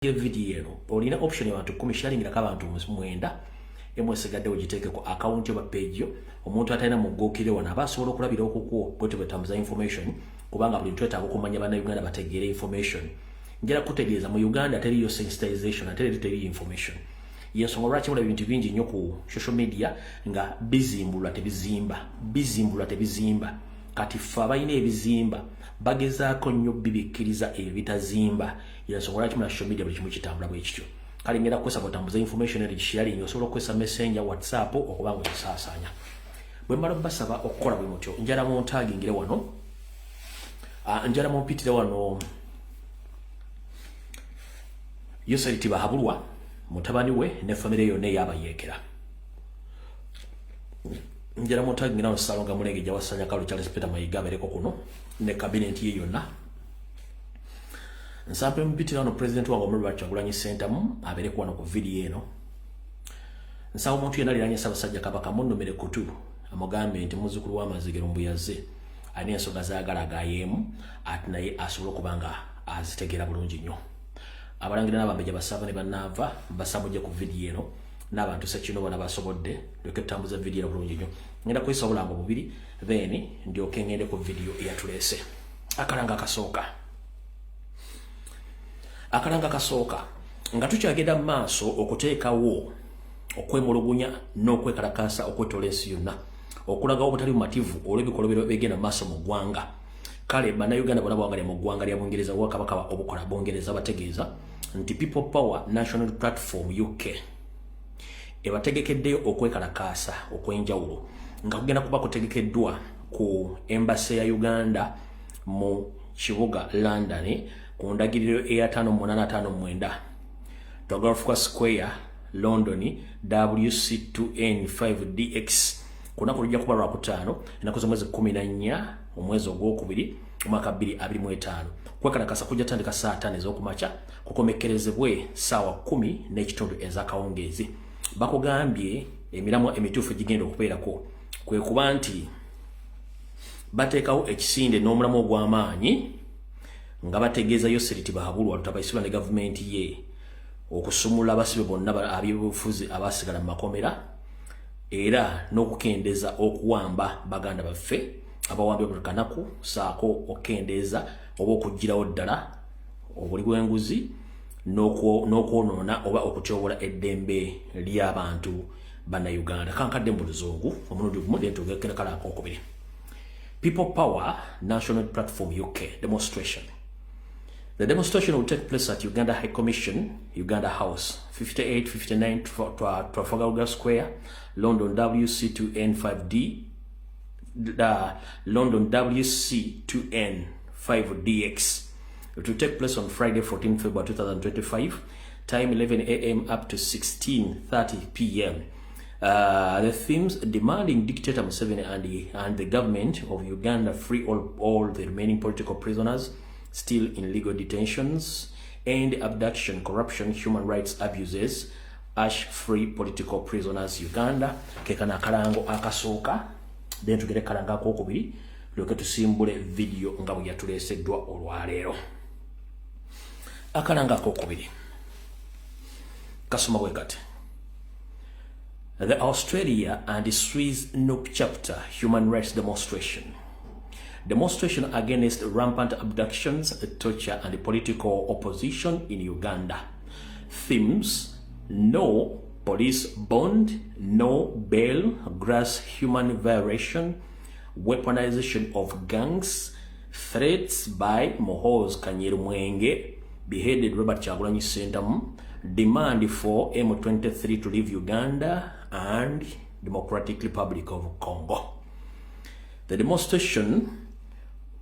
video olina option y'abantu 10 sharing nga abantu 9 emwesigadde ogiteeke ku account yo ba page yo omuntu atalina mugokire wana abasobola okulabira okukwo bwete betamuza information kubanga buli twetaaga okumanya bana Uganda bategeere information njera kutegeeza mu Uganda teriyo sensitization teriyo information yensonga lwaki mula bintu bingi nnyo ku social media nga bizimbulwa tebizimba kati ffe abalina ebizimba bagezaako nnyo bibikiriza ebitazimba yensonga lwaki mula social media buli kimu kitambula bwe kityo kale ngenda kukozesa kutambuza information eri sharing osobola okukozesa messenger whatsapp okuba nga okisaasanya bwe mmala basaba okukola bwe mutyo njala mu ntagingire wano njala mu mpitire wano Yoseriti Bahabulwa mutabani we ne family yonna yabayekera njala mu ntagingire wano Salonga Mulenge jawasanya Kalu Charles Peter Mayiga bereko kuno ne cabinet ye yonna nsampe mpitire wano president wange Omulwa Kyagulanyi Center abere kuwano ku video eno nsawo omuntu yena aliranye Ssaabasajja Kabaka munnomere kutu amugambe nti muzukulu w'amazigero mbuyaze ani ensonga zaagala agayemu ati naye asobola okubanga azitegeera bulungi nnyo abalangira n'abambejja basaba ne banaava basabujja ku video eno n'abantu sekino bona basobodde lyoke tutambuza video bulungi nnyo ngenda kuyisa obulango bubiri then ndyoke ngende ku video eyatulese akalanga kasooka nga tukyagenda mu maaso okuteekawo okwemulugunya n'okwekalakasa okwetola ensi yonna okulaga obutali bumativu olw'ebikolwa bigenda mu maaso mu ggwanga kale bannayuganda bona bwagalya mu ggwanga lya Bungereza Obwakabaka obukola Bungereza bategeeza nti People Power National Platform UK ebategekeddeyo okwekalakasa okwenjawulo nga kugenda kuba kutegekeddwa ku embassy ya Uganda mu kibuga London ku ndagiriro eya 5859 Trafalgar Square London WC2N5DX kuna kulujja kuba lwakutaano enaku z'omwezi 14 omwezi ogwokubiri omwaka 2025 kwekalakasa kujja tandika saa 5 ez'okumakya kukomekerezebwe saawa 10 n'ekitundu ez'akawungeezi bakugambye emiramwa emituufu gigenda okubeerako kwe kuba nti bateekawo ekisinde n'omulamu ogw'amaanyi nga bategeeza Yoseriti Bahabulwa lutabaisibwa ne gavumenti ye okusumula abasibe bonna ab'ebyobufuzi abasigala mu makomera era n'okukendeza okuwamba baganda baffe abawambye buli kanaku saako okukendeza oba okuggirawo ddala obuli bw'enguzi n'okwonoona oba okutyobola eddembe ly'abantu bannayuganda kankadde mu luzungu omulundi gumu dentogekera kalaka okubiri People Power National Platform UK demonstration. The demonstration will take place at Uganda High Commission, Uganda House, 5859 Trafalgar Square, London WC2N5D, London WC2N5DX. It will take place on Friday, 14 February 2025, time 11 a.m. up to 16:30 p.m. The themes demanding dictator Museveni and the government of Uganda free all the remaining political prisoners still in legal detentions, end abduction, corruption, human rights abuses, ash free political prisoners Uganda. Kekana akalango akasooka then tugere kalanga akokubiri lyoke tusimbule video nga bwe yatuleeseddwa olwaleero. Akalanga akokubiri kasoma bwe kati. The Australia and Swiss NUP chapter human rights demonstration against rampant abductions, torture and political opposition in Uganda. Themes: no police bond, no bail, gross human violation, weaponization of gangs, threats by Muhoozi Kanyerumwenge, beheaded Robert Kyagulanyi Ssentamu, demand for M23 to leave Uganda and Democratic Republic of Congo. The demonstration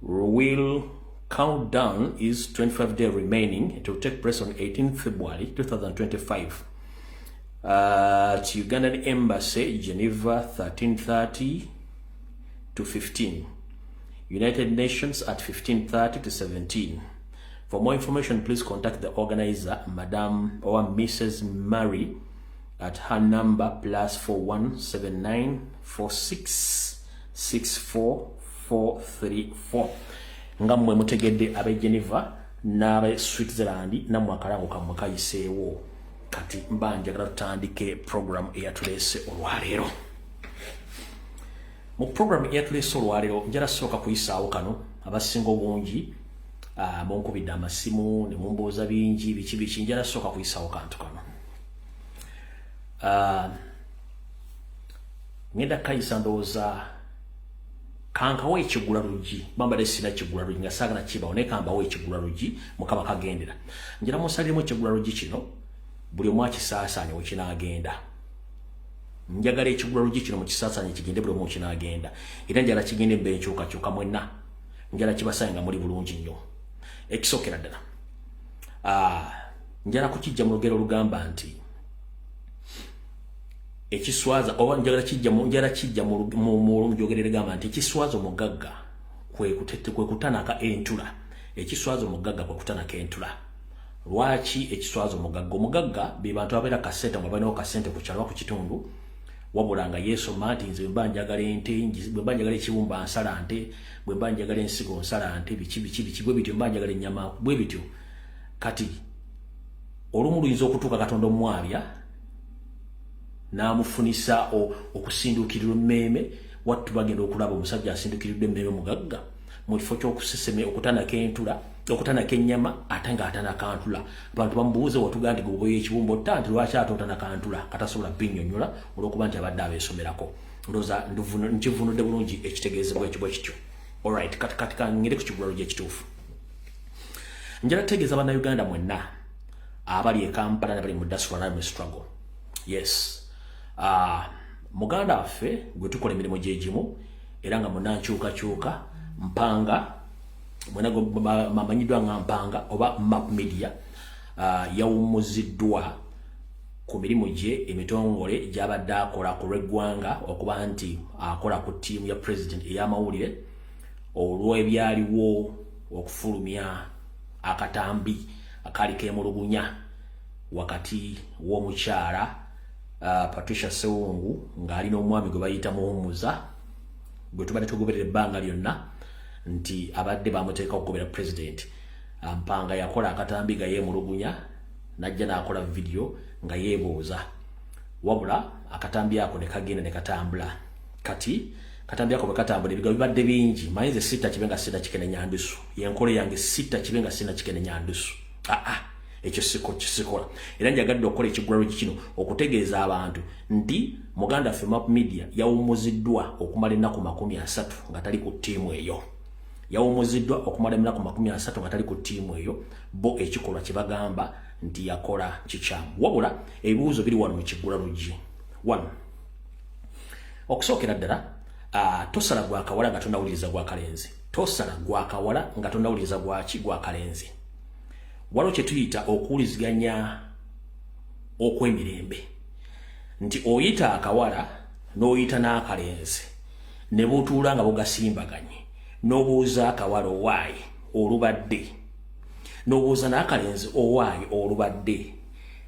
will countdown is 25 days remaining. It will take place on 18 February 2025 at Ugandan Embassy, Geneva, 13:30 to 15. United Nations at 15:30 to 17. For more information, please contact the organizer, Madam or Mrs. Mary, at her number +41 79 46 64 434. Ngamwe mutegedde abe Geneva n'aba Switzerland namwe akalango kammwe kayiseewo kati mba njagala tutandike program eyatuleese olwaleero. Mu program eyatuleese olwaleero njala sooka kuyisaawo kano abasinga obungi munkubidde amasimu ne mumbuuza bingi biki njala sooka kuyisaawo kantu kano. Ngenda kayisa ndowooza kankawo ekigula luggi bambadde sina kigula luggi nga saagala kibawo naye kambawo ekigula luggi mukama kagendera. Njala musaliremu ekigula luggi kino buli omu akisaasaanye we kinaagenda. Njagala ekigula luggi kino mu kisaasaanye kigende buli omu kinaagenda. Era njala kigende mbe enkyukakyuka mwenna. Njala kibasaaye nga muli bulungi nnyo. Ekisookera ddala njala kukijja mu lugero olugamba nti ekiswaza oba njagala kijja mu njogerere gamba nti ekiswaza omugagga kwe kutanaka entula. Ekiswaza omugagga kwe kutanaka entula. Lwaki ekiswaza omugagga? Omugagga be bantu abeera kasente nga balinawo kasente ku kyalo ku kitundu wabula nga yeesoma nti nze bwe mba njagala ente, bwe mba njagala ekibumba nsala nte, bwe mba njagala ensigo nsala nte, biki bwe bityo, mba njagala ennyama bwe bityo. Kati olumu luyinza okutuuka Katonda omwabya n'amufunisa okusinduukirira emmeeme. Wattu bagenda okulaba omusajja asinduukiridde emmeeme mugagga mu kifo ky'okuseseme okutanaka entula, okutanaka ennyama ate ng'atanaka ntula. Abantu bamubuuze watugandi gwe ekibumba otta nti lwaki ate otanaka ntula katasobola binnyonnyola olw'okuba nti abadde abeesomerako. Ndowooza nkivunudde bulungi ekitegeezebwa ekyo bwe kityo. Alright, kati ngende ku kigula luggi ekituufu. Njala kutegeeza bannayuganda mwenna abali e Kampala n'abali mu diaspora mu struggle. Yes. Muganda waffe gwe tukola emirimu gyegimu era nga munankyukakyuka Mpanga mwena mamanyiddwa nga Mpanga oba Map Media yawumuziddwa ku mirimu gye emitongole gy'abadde akola ku lw'eggwanga okuba nti akola ku ttiimu ya president ey'amawulire olw'ebyaliwo okufulumya akatambi akaali keemulugunya wakati w'omukyala Patricia Sewungu ng'alina omwami gwe bayita Muwummuza gwe tubadde tugoberera ebbanga lyonna nti abadde bamuteeka okugobera president. Mpanga yakola akatambi nga yeemulugunya najja n'akola video nga yeebuuza wabula akatambi ako ne kagenda ne katambula. Kati katambi ako bwe katambula ebiga bibadde bingi manyi nze sitta kibe nga sina kikene nyandusu yenkole yange sitta kibe nga sina kikene nyandusu ekyo kisikola. Era njagadde okukola ekigula luggi kino okutegeeza abantu nti muganda waffe Map Media yawumuziddwa okumala ennaku 30 nga tali ku ttiimu eyo. Yawumuziddwa okumala ennaku 30 nga tali ku ttiimu eyo bo ekikolwa kye bagamba nti yakola kikyamu. Wabula ebibuuzo biri wano mu kigula luggi. 1. Okusookera ddala tosala gwa kawala nga tonnawuliriza gwa kalenzi. Tosala gwa kawala nga tonnawuliriza gwa kalenzi. Waliwo kye tuyita okuwuliziganya okw'emirembe nti oyita akawala n'oyita n'akalenzi ne butuula nga bugasimbaganye n'obuuza akawala owaayi olubadde n'obuuza n'akalenzi owaayi olubadde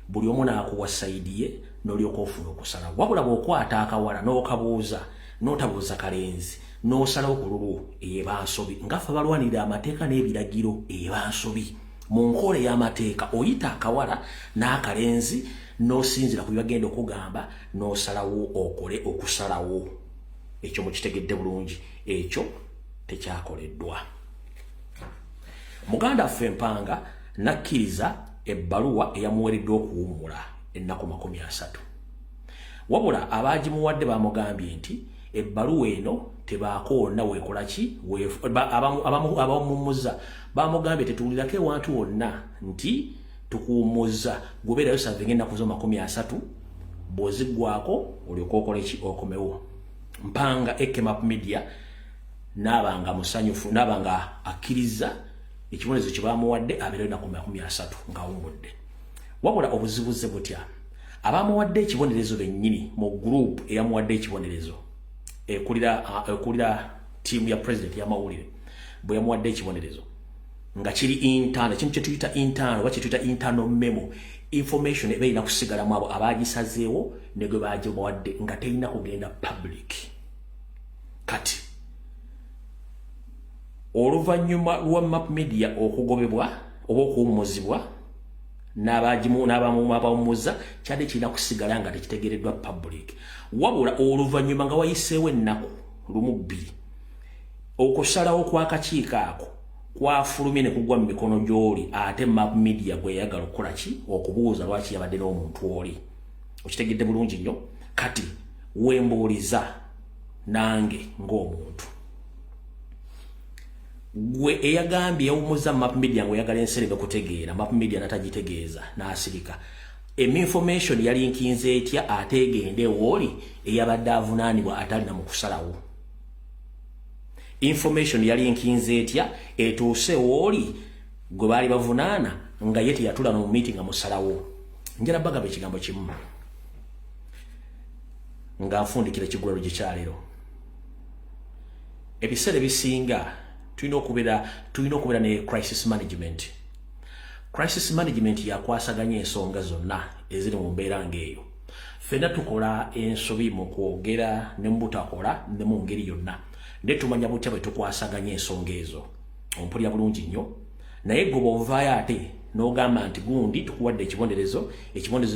buli omu n'akuwa sayidi ye n'olyoka ofuna okusala. Wabula bw'okwata akawala n'okabuuza n'otabuuza kalenzi n'osalawo ku lulu eba nsobi. Ngaffe abalwanirira amateeka n'ebiragiro eba nsobi. Mu nkola y'amateeka oyita akawala n'akalenzi n'osinzira ku byagenda okugamba n'osalawo okole okusalawo. Ekyo mukitegedde bulungi, ekyo tekyakoleddwa. Muganda waffe Mpanga nakkiriza ebbaluwa eyamuweereddwa okuwummula ennaku 30. Wabula abaagimuwadde bamugambye nti ebbaluwa eno tebakoonna weekola ki abamumuzza bamugambye tetuwulirako ewantu wonna nti tukuwumuzza gubeerayo savinga ennaku zo 30 bw'oziggwako olyoka okola ki okomewo. Mpanga Map Media n'abanga musanyufu n'abanga akkiriza ekibonerezo kye bamuwadde abeerayo ennaku 30 ng'awummudde. Wabula obuzibuze butya abamuwadde ekibonerezo bennyini mu gurupu eyamuwadde ekibonerezo ekulira ttiimu ya president y'amawulire bwe yamuwadde ekibonerezo nga kiri internal, ekintu kye tuyita internal oba kye tuyita internal memo information eba erina kusigalamu abo abaagisazeewo ne gwe baagimuwadde nga terina kugenda public. Kati oluvannyuma lwa Map Media okugobebwa oba okuwummuzibwa n'abawummuza kyadde kirina kusigala nga tekitegereddwa public. Wabula oluvannyuma nga wayiseewo ennaku lumu bbiri okusalawo kw'akakiiko ako kwafulumye ne kugwa mu mikono gy'oli ate Map Media gwe yayagala okukola ki okubuuza lwaki yabadde n'omuntu oli. Okitegedde bulungi nnyo. Kati wembuuliza nange ng'omuntu gwe eyagambye yawummuza Map Media ngo yagala enserebe kutegeera Map Media natagitegeeza n'asirika. Information yali nkinze etya ate egende woli eyabadde avunaanibwa atalina mu kusalawo. Information yali nkinze etya etuuse woli gwe baali bavunaana nga ye teyatula mu meeting amusalawo. Njala bagaba ekigambo kimu nga nfundikira ekigulalo gye kyaleero. Ebiseera ebisinga tulina okubeera ne crisis management. Crisis management yakwasaganya ensonga zonna eziri mu mbeera ng'eyo. Ffenna tukola ensobi mu kwogera ne mu butakola ne mu ngeri yonna. Ne tumanya butya bwe tukwasaganya ensonga ezo. Ompulira bulungi nnyo. Naye gwe bw'ovaayo ate n'ogamba nti gundi tukuwadde ekibonerezo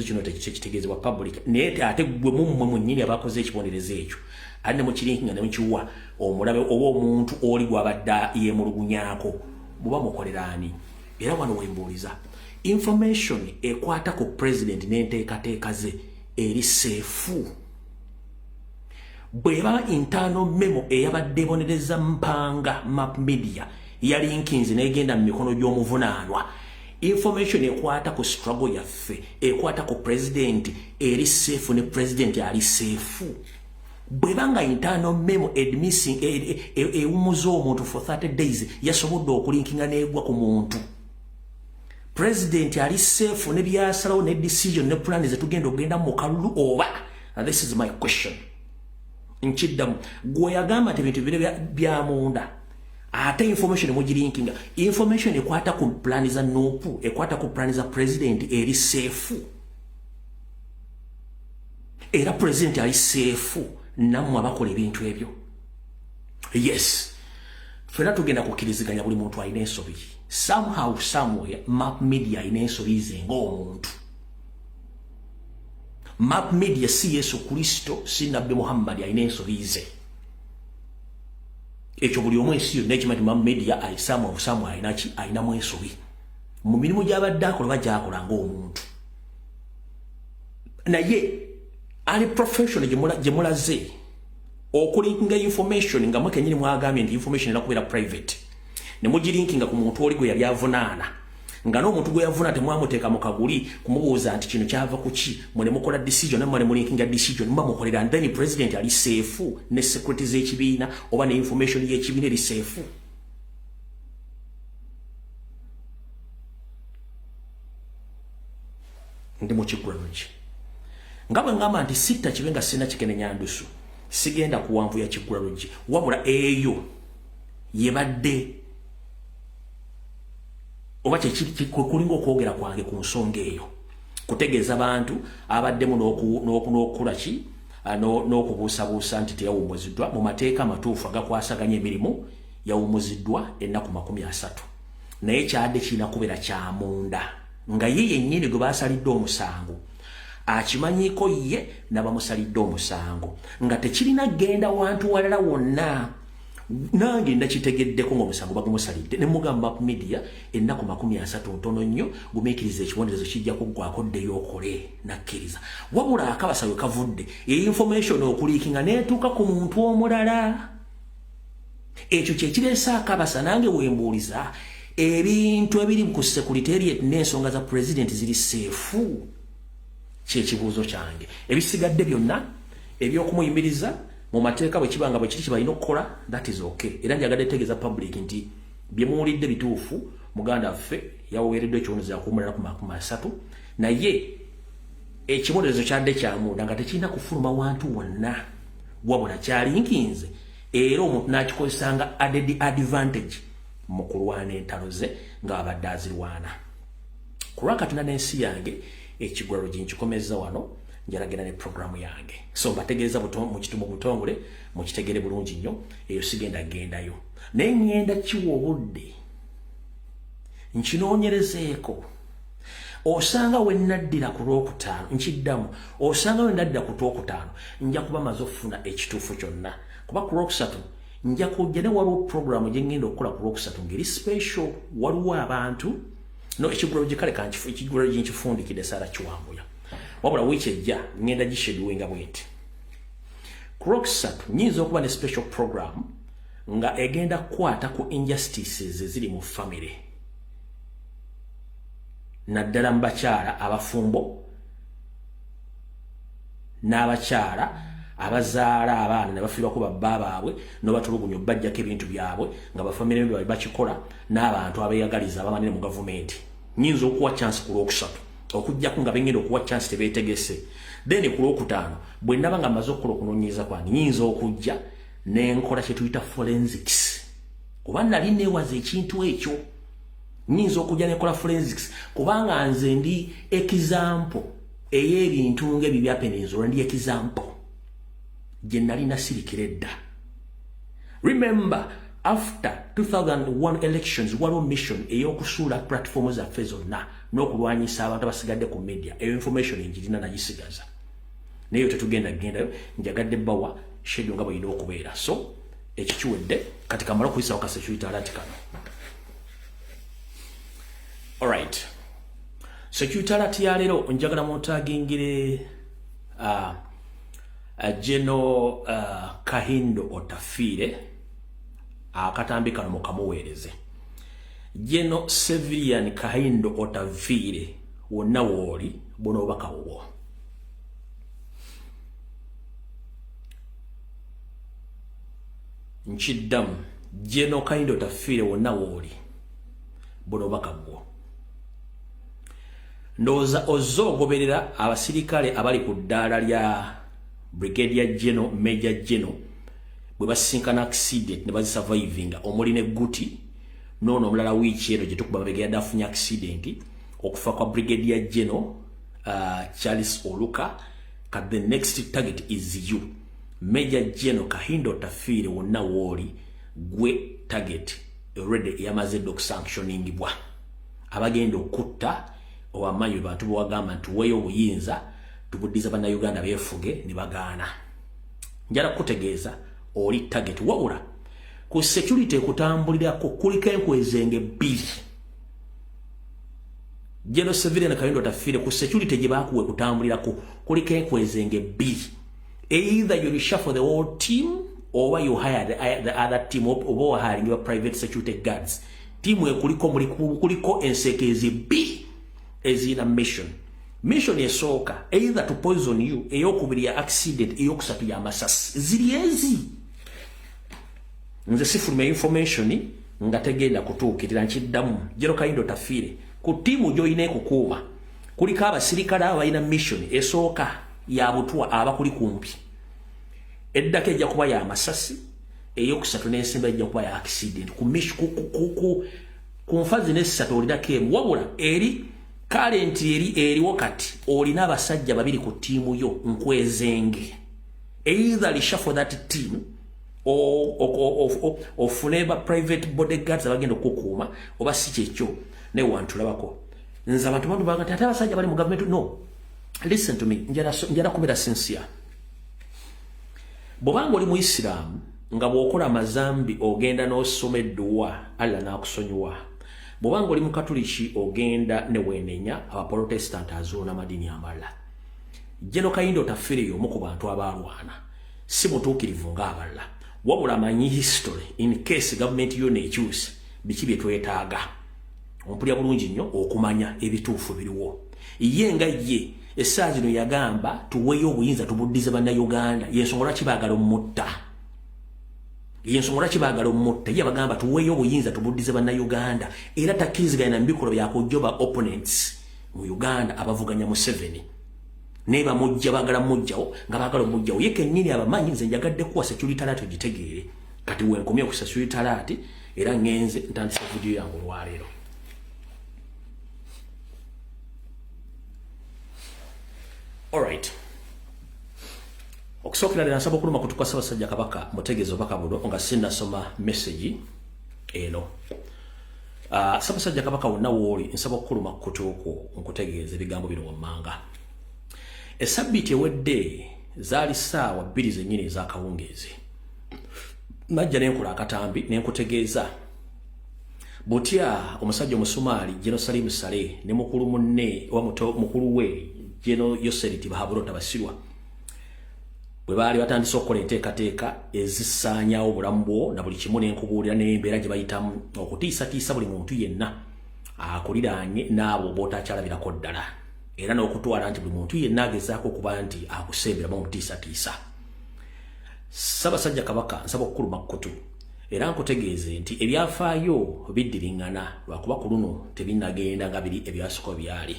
kino tekitegeezebwa public. Naye ate gwe mummwe mwennyini abakoze ekibonerezo ekyo ali ne mukirinkinga ne mukiwa omulabe oba omuntu oli gw'abadde yeemulugunyaako muba mukolera ani? Era wano wembuuliza information ekwata ku president n'enteekateeka ze eri seefu. Bw'eba internal memo eyabadde ebonereza mpanga Map Media yali nkinzi n'egenda mu mikono gy'omuvunaanwa. Information ekwata ku struggle yaffe ekwata ku president eri seefu ne president ali seefu. Bwebanga internal memo admissing ewumuza omuntu for 30 days yasobodde okulinkinga n'egwa ku muntu. President ali seefu ne byasalawo ne decision ne plan zetugenda okugenda mu kalulu oba. This is my question. Nchiddamu gwe yagamba nti ebintu bire bya munda ate information mugirinkinga. Information ekwata ku plan za Nuupu ekwata ku plan za president eri seefu. Era president ali seefu nammwe abakola ebintu ebyo. Yes, ffenna tugenda kukkiriziganya buli muntu alina ensobi. Somehow somewhere Map Media alina ensobi ze ng'omuntu. Map Media si Yesu Kristo si Nabbi Muhammad alina ensobi ze. Ekyo buli omu ensi yonna ekimanyi Map Media alisamu alinamu ensobi. Mu mirimu gy'abadde akola oba gy'akola ng'omuntu. Naye ali professional gye mulaze okulinkinga information nga mwekenyini mwagambye nti information era kubeera private. Ne mugirinkinga ku muntu oli gwe yali avunaana. Nga n'omuntu gwe yavuna temwamuteeka mu kaguli kumubuuza nti kino kyava ku ki mwe ne mukola decision ne mwe mulinkinga decision mba mukolera and then president ali seefu ne security z'ekibiina oba ne information y'ekibiina eri seefu. Ndi mu kigulano ki nga bwe ngamba nti sitta kibe nga sina Kikenenya Ndusu sigenda kuwanvuya kigulano ki wabula eyo yebadde oba kulinga okwogera kwange ku nsonga eyo kutegeeza abantu abaddemu n'okula ki n'okubuusabuusa nti teyawummuziddwa mu mateeka amatuufu agakwasaganya emirimu yawummuziddwa ennaku 30 naye kyadde kirina kubeera kya munda nga ye yennyini gwe baasalidde omusango akimanyiiko ye n'abamusalidde omusango nga tekirina genda wantu walala wonna. Nange ndakitegeddeko ng'omusango bagumusalidde ne mugamba Map Media ennaku 30 ntono nnyo gumeekiriza ekibonerezo kijja kuggwako ddeyo okole nakkiriza. Wabula akabasa we kavudde information okuliikinga neetuuka ku muntu omulala. Ekyo kye kireesa akabasa nange wembuuliza ebintu ebiri ku secretariat n'ensonga za president ziri seefu. Kyekibuuzo kyange ebisigadde byonna ebyokumuyimiriza mu mateeka bwe kibanga bwe kiri kibalina okukola that is okay. Era njagadde tegeeza public nti bye muwulidde bituufu muganda waffe yaweereddwa ekibonerezo akumulala ku 30 naye ekibonerezo kyadde kyamunda nga tekirina kufuluma wantu wonna wabula kyalinkinze era omuntu n'akikozesanga added advantage mu kulwana entalo ze nga abadde azirwana. Ku lwa Katonda n'ensi yange ekigwaro kinkikomeza wano njalagenda ne programu yange. So mbategeeza mu kitumu butongole mukitegere bulungi nnyo eyo sigenda gendayo. Naye ngenda kiwa obudde nkinoonyerezeeko osanga we naddira ku Lwokutaano nkiddamu osanga we naddira ku Lwokutaano nja kuba maze okufuna ekituufu kyonna kuba ku Lwokusatu nja kujja ne waliwo programu gye ngenda okukola ku Lwokusatu ngeri special waliwo abantu no ekiguliro gye kale ekiguliro gye nkifundikidde Sarah Kiwambuya wabula wiiki ejja ngenda gishedulwinga bwenti ku Lwokusatu nyinza okuba ne special program nga egenda kukwata ku injustices eziri mu family naddala mu bakyala abafumbo n'abakyala abazaala abaana ne bafiirwako babba baabwe n'obatulugunya bajjako ebintu byabwe nga bafamire bye bakikola n'abantu abeeyagaliza abamanire mu gavumenti nyinza okuwa chance ku Lwokusatu okujjako nga bengenda okuwa chance tebeetegese then ku Lwokutaano bwe ndaba nga maze okukola okunoonyereza kwange nyinza okujja n'enkola kye tuyita forensics kuba nali neewaza ekintu ekyo nyinza okujja n'enkola forensics kubanga nze ndi example ey'ebintu ng'ebyo byapenenzola ndi example gye nali nasirikira edda. Remember after 2001 elections waliwo mission ey'okusuula platform zaffe zonna n'okulwanyisa abantu abasigadde ku media eyo information njirina nagisigaza naye tetugenda gendayo njagadde bawa schedule nga bweyina okubeera so ekyo kiwedde kati kamala okuyisawo ka security alert kano. Alright, security alert ya leero njagala mutagingire General Kahindo Otafiire akatambi kano mukamuweereze. General Civilian Kahindo Otafiire wonna wooli buno obubaka bubwo. Nkiddamu General Kahindo Otafiire wonna wooli buno obubaka bubwo. Ndowooza ozoogoberera abasirikale abali ku ddaala lya Brigadier General, Major General bwe basinkana accident ne bazisurvivinga omuli ne Guti noono omulala wiiki eno gye tukuba mabega afunye accident okufa kwa Brigadier General Charles Oluka kat the next target is you Major General Kahindo Otafiire wonna wooli gwe target already yamaze okusanctioningibwa abagenda okutta owamanyi bantu bwagamba nti weeyo obuyinza tubuddiza bannayuganda beefuge ne bagaana. Njala kutegeeza oli target wabula ku security ekutambulirako kuliko enkwezenge bbiri. General Civilian Kahindo Otafiire ku security gye baakuwe kutambulirako kuliko enkwezenge bbiri. Either you reshuffle the whole team or you hire the other team or hiring your private security guards. Team kuliko ensekeezi bbiri ezina mission. Mission esooka either to poison you eyokubiri ya accident eyokusatu ya masasi ziri ezi nze sifuluma information nga tegenda kutuukirira nkiddamu General Kahindo Otafiire ku tiimu gy'olina ekukuuma kuliko abasirikale abalina mission esooka ya butwa abakuli kumpi eddako ejja kuba ya masasi eyokusatu n'ensemba ejja kuba ya accident ku nfazi n'essatu olinako emu wabula eri current eriwo kati olina abasajja babiri ku tiimu yo nkwezenge either reshuffle that team or funeba private bodyguards abagenda okukuuma oba si kyekyo ne wantulabako nze abantu bantu bagati ate abasajja bali mu government no listen to me njala kubeera sincere bw'obanga oli muisiraamu nga bw'okola amazambi ogenda n'osoma edduwa Allah n'akusonyiwa bw'obanga oli mukatuliki ogenda ne weenenya abaprotestant azuula n'amadini amalala General Kahindo Otafiire y'omu ku bantu abalwana si mutuukirivu ng'abalala wabula amanyi history in case government yonna ekyuse biki bye twetaaga ompulya bulungi nnyo okumanya ebituufu biriwo ye nga ye essaawa zino yagamba tuweeyo obuyinza tubuddize bannayuganda yensonga lwaki baagala omutta ye bagamba tuweeyo obuyinza tubuddize bannayuganda era takkiriziganya na bikolwa byakujjoba opponents mu Uganda abavuganya Museveni ne bamujja baagala mujjawo nga baagala mujjawo ye kennyini abamanyi nze njagadde kuwa security alert gitegeere kati wenkomye ku security alert era ngenze ntandise video yange olwaleero. Alright. Okusookera ddala nsaba okuluma kutuka Ssaabasajja Kabaka mutegeeza obubaka buno nga sinnasoma message eno. Ssaabasajja Kabaka wonna wooli nsaba okukuluma kutuuko nkutegeeza ebigambo bino wammanga. Essabbiiti ewedde zaali ssaawa 2 zennyini ez'akawungeezi. Najja n'enkola akatambi n'enkutegeeza butya omusajja omusumaali General Salim Saleh ne mukulu munne mukulu we General Yoseriti Bahabulota Basirwa bwe baali batandise okukola enteekateeka ezisaanyaawo obulamu bwo na buli kimu n'enkubuulira n'embeera gye bayitamu okutiisatiisa buli muntu yenna akuliraanye n'abo b'otakyalabirako ddala era n'okutwala nti buli muntu yenna agezaako okuba nti akusemberamu omutiisatiisa. Ssaabasajja Kabaka nsaba okukuluma kkutu era nkutegeeze nti ebyafaayo biddiringana lwakuba ku luno tebinnagenda nga biri ebyasooka byali.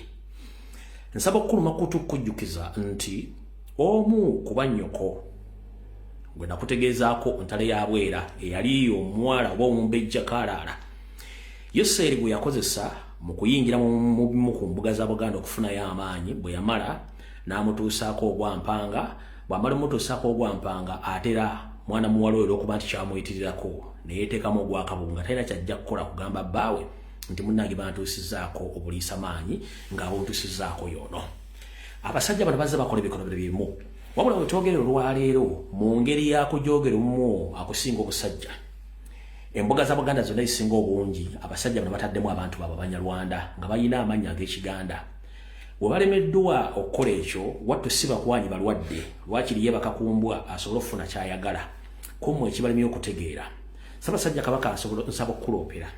Nsaba okukuluma kkutu kujjukiza nti omu ku bannyoko gwe nakutegeezaako ntale ya Bwera eyali omuwala oba omumbejja Kaalaala Yoseri gwe yakozesa mu kuyingira mu bimu ku mbuga za Buganda okufunayo amaanyi bwe yamala n'amutuusaako ogwampanga bw'amala omutuusaako ogwampanga atera mwana muwala oyo okuba nti kyamuyitirirako neyeteekamu ogwakabunga talina kyajja kukola kugamba bbaawe nti munnange bantuusizzaako obuliisa maanyi ng'abuntuusizzaako yono. Abasajja bano bazze bakola ebikono bimu wabula bwe twogere olwaleero mu ngeri y'akujoogera omu akusinga obusajja. Embuga za Buganda zonna ezisinga obungi abasajja bano bataddemu abantu baabwe Abanyarwanda nga balina amannya ag'Ekiganda. Bwe balemeddwa okukola ekyo wattu si bakwanyi balwadde lwakiri yeebaka kumbwa asobole okufuna ky'ayagala kummwe ekibalemye okutegeera. Ssaabasajja Kabaka nsaba okukuloopera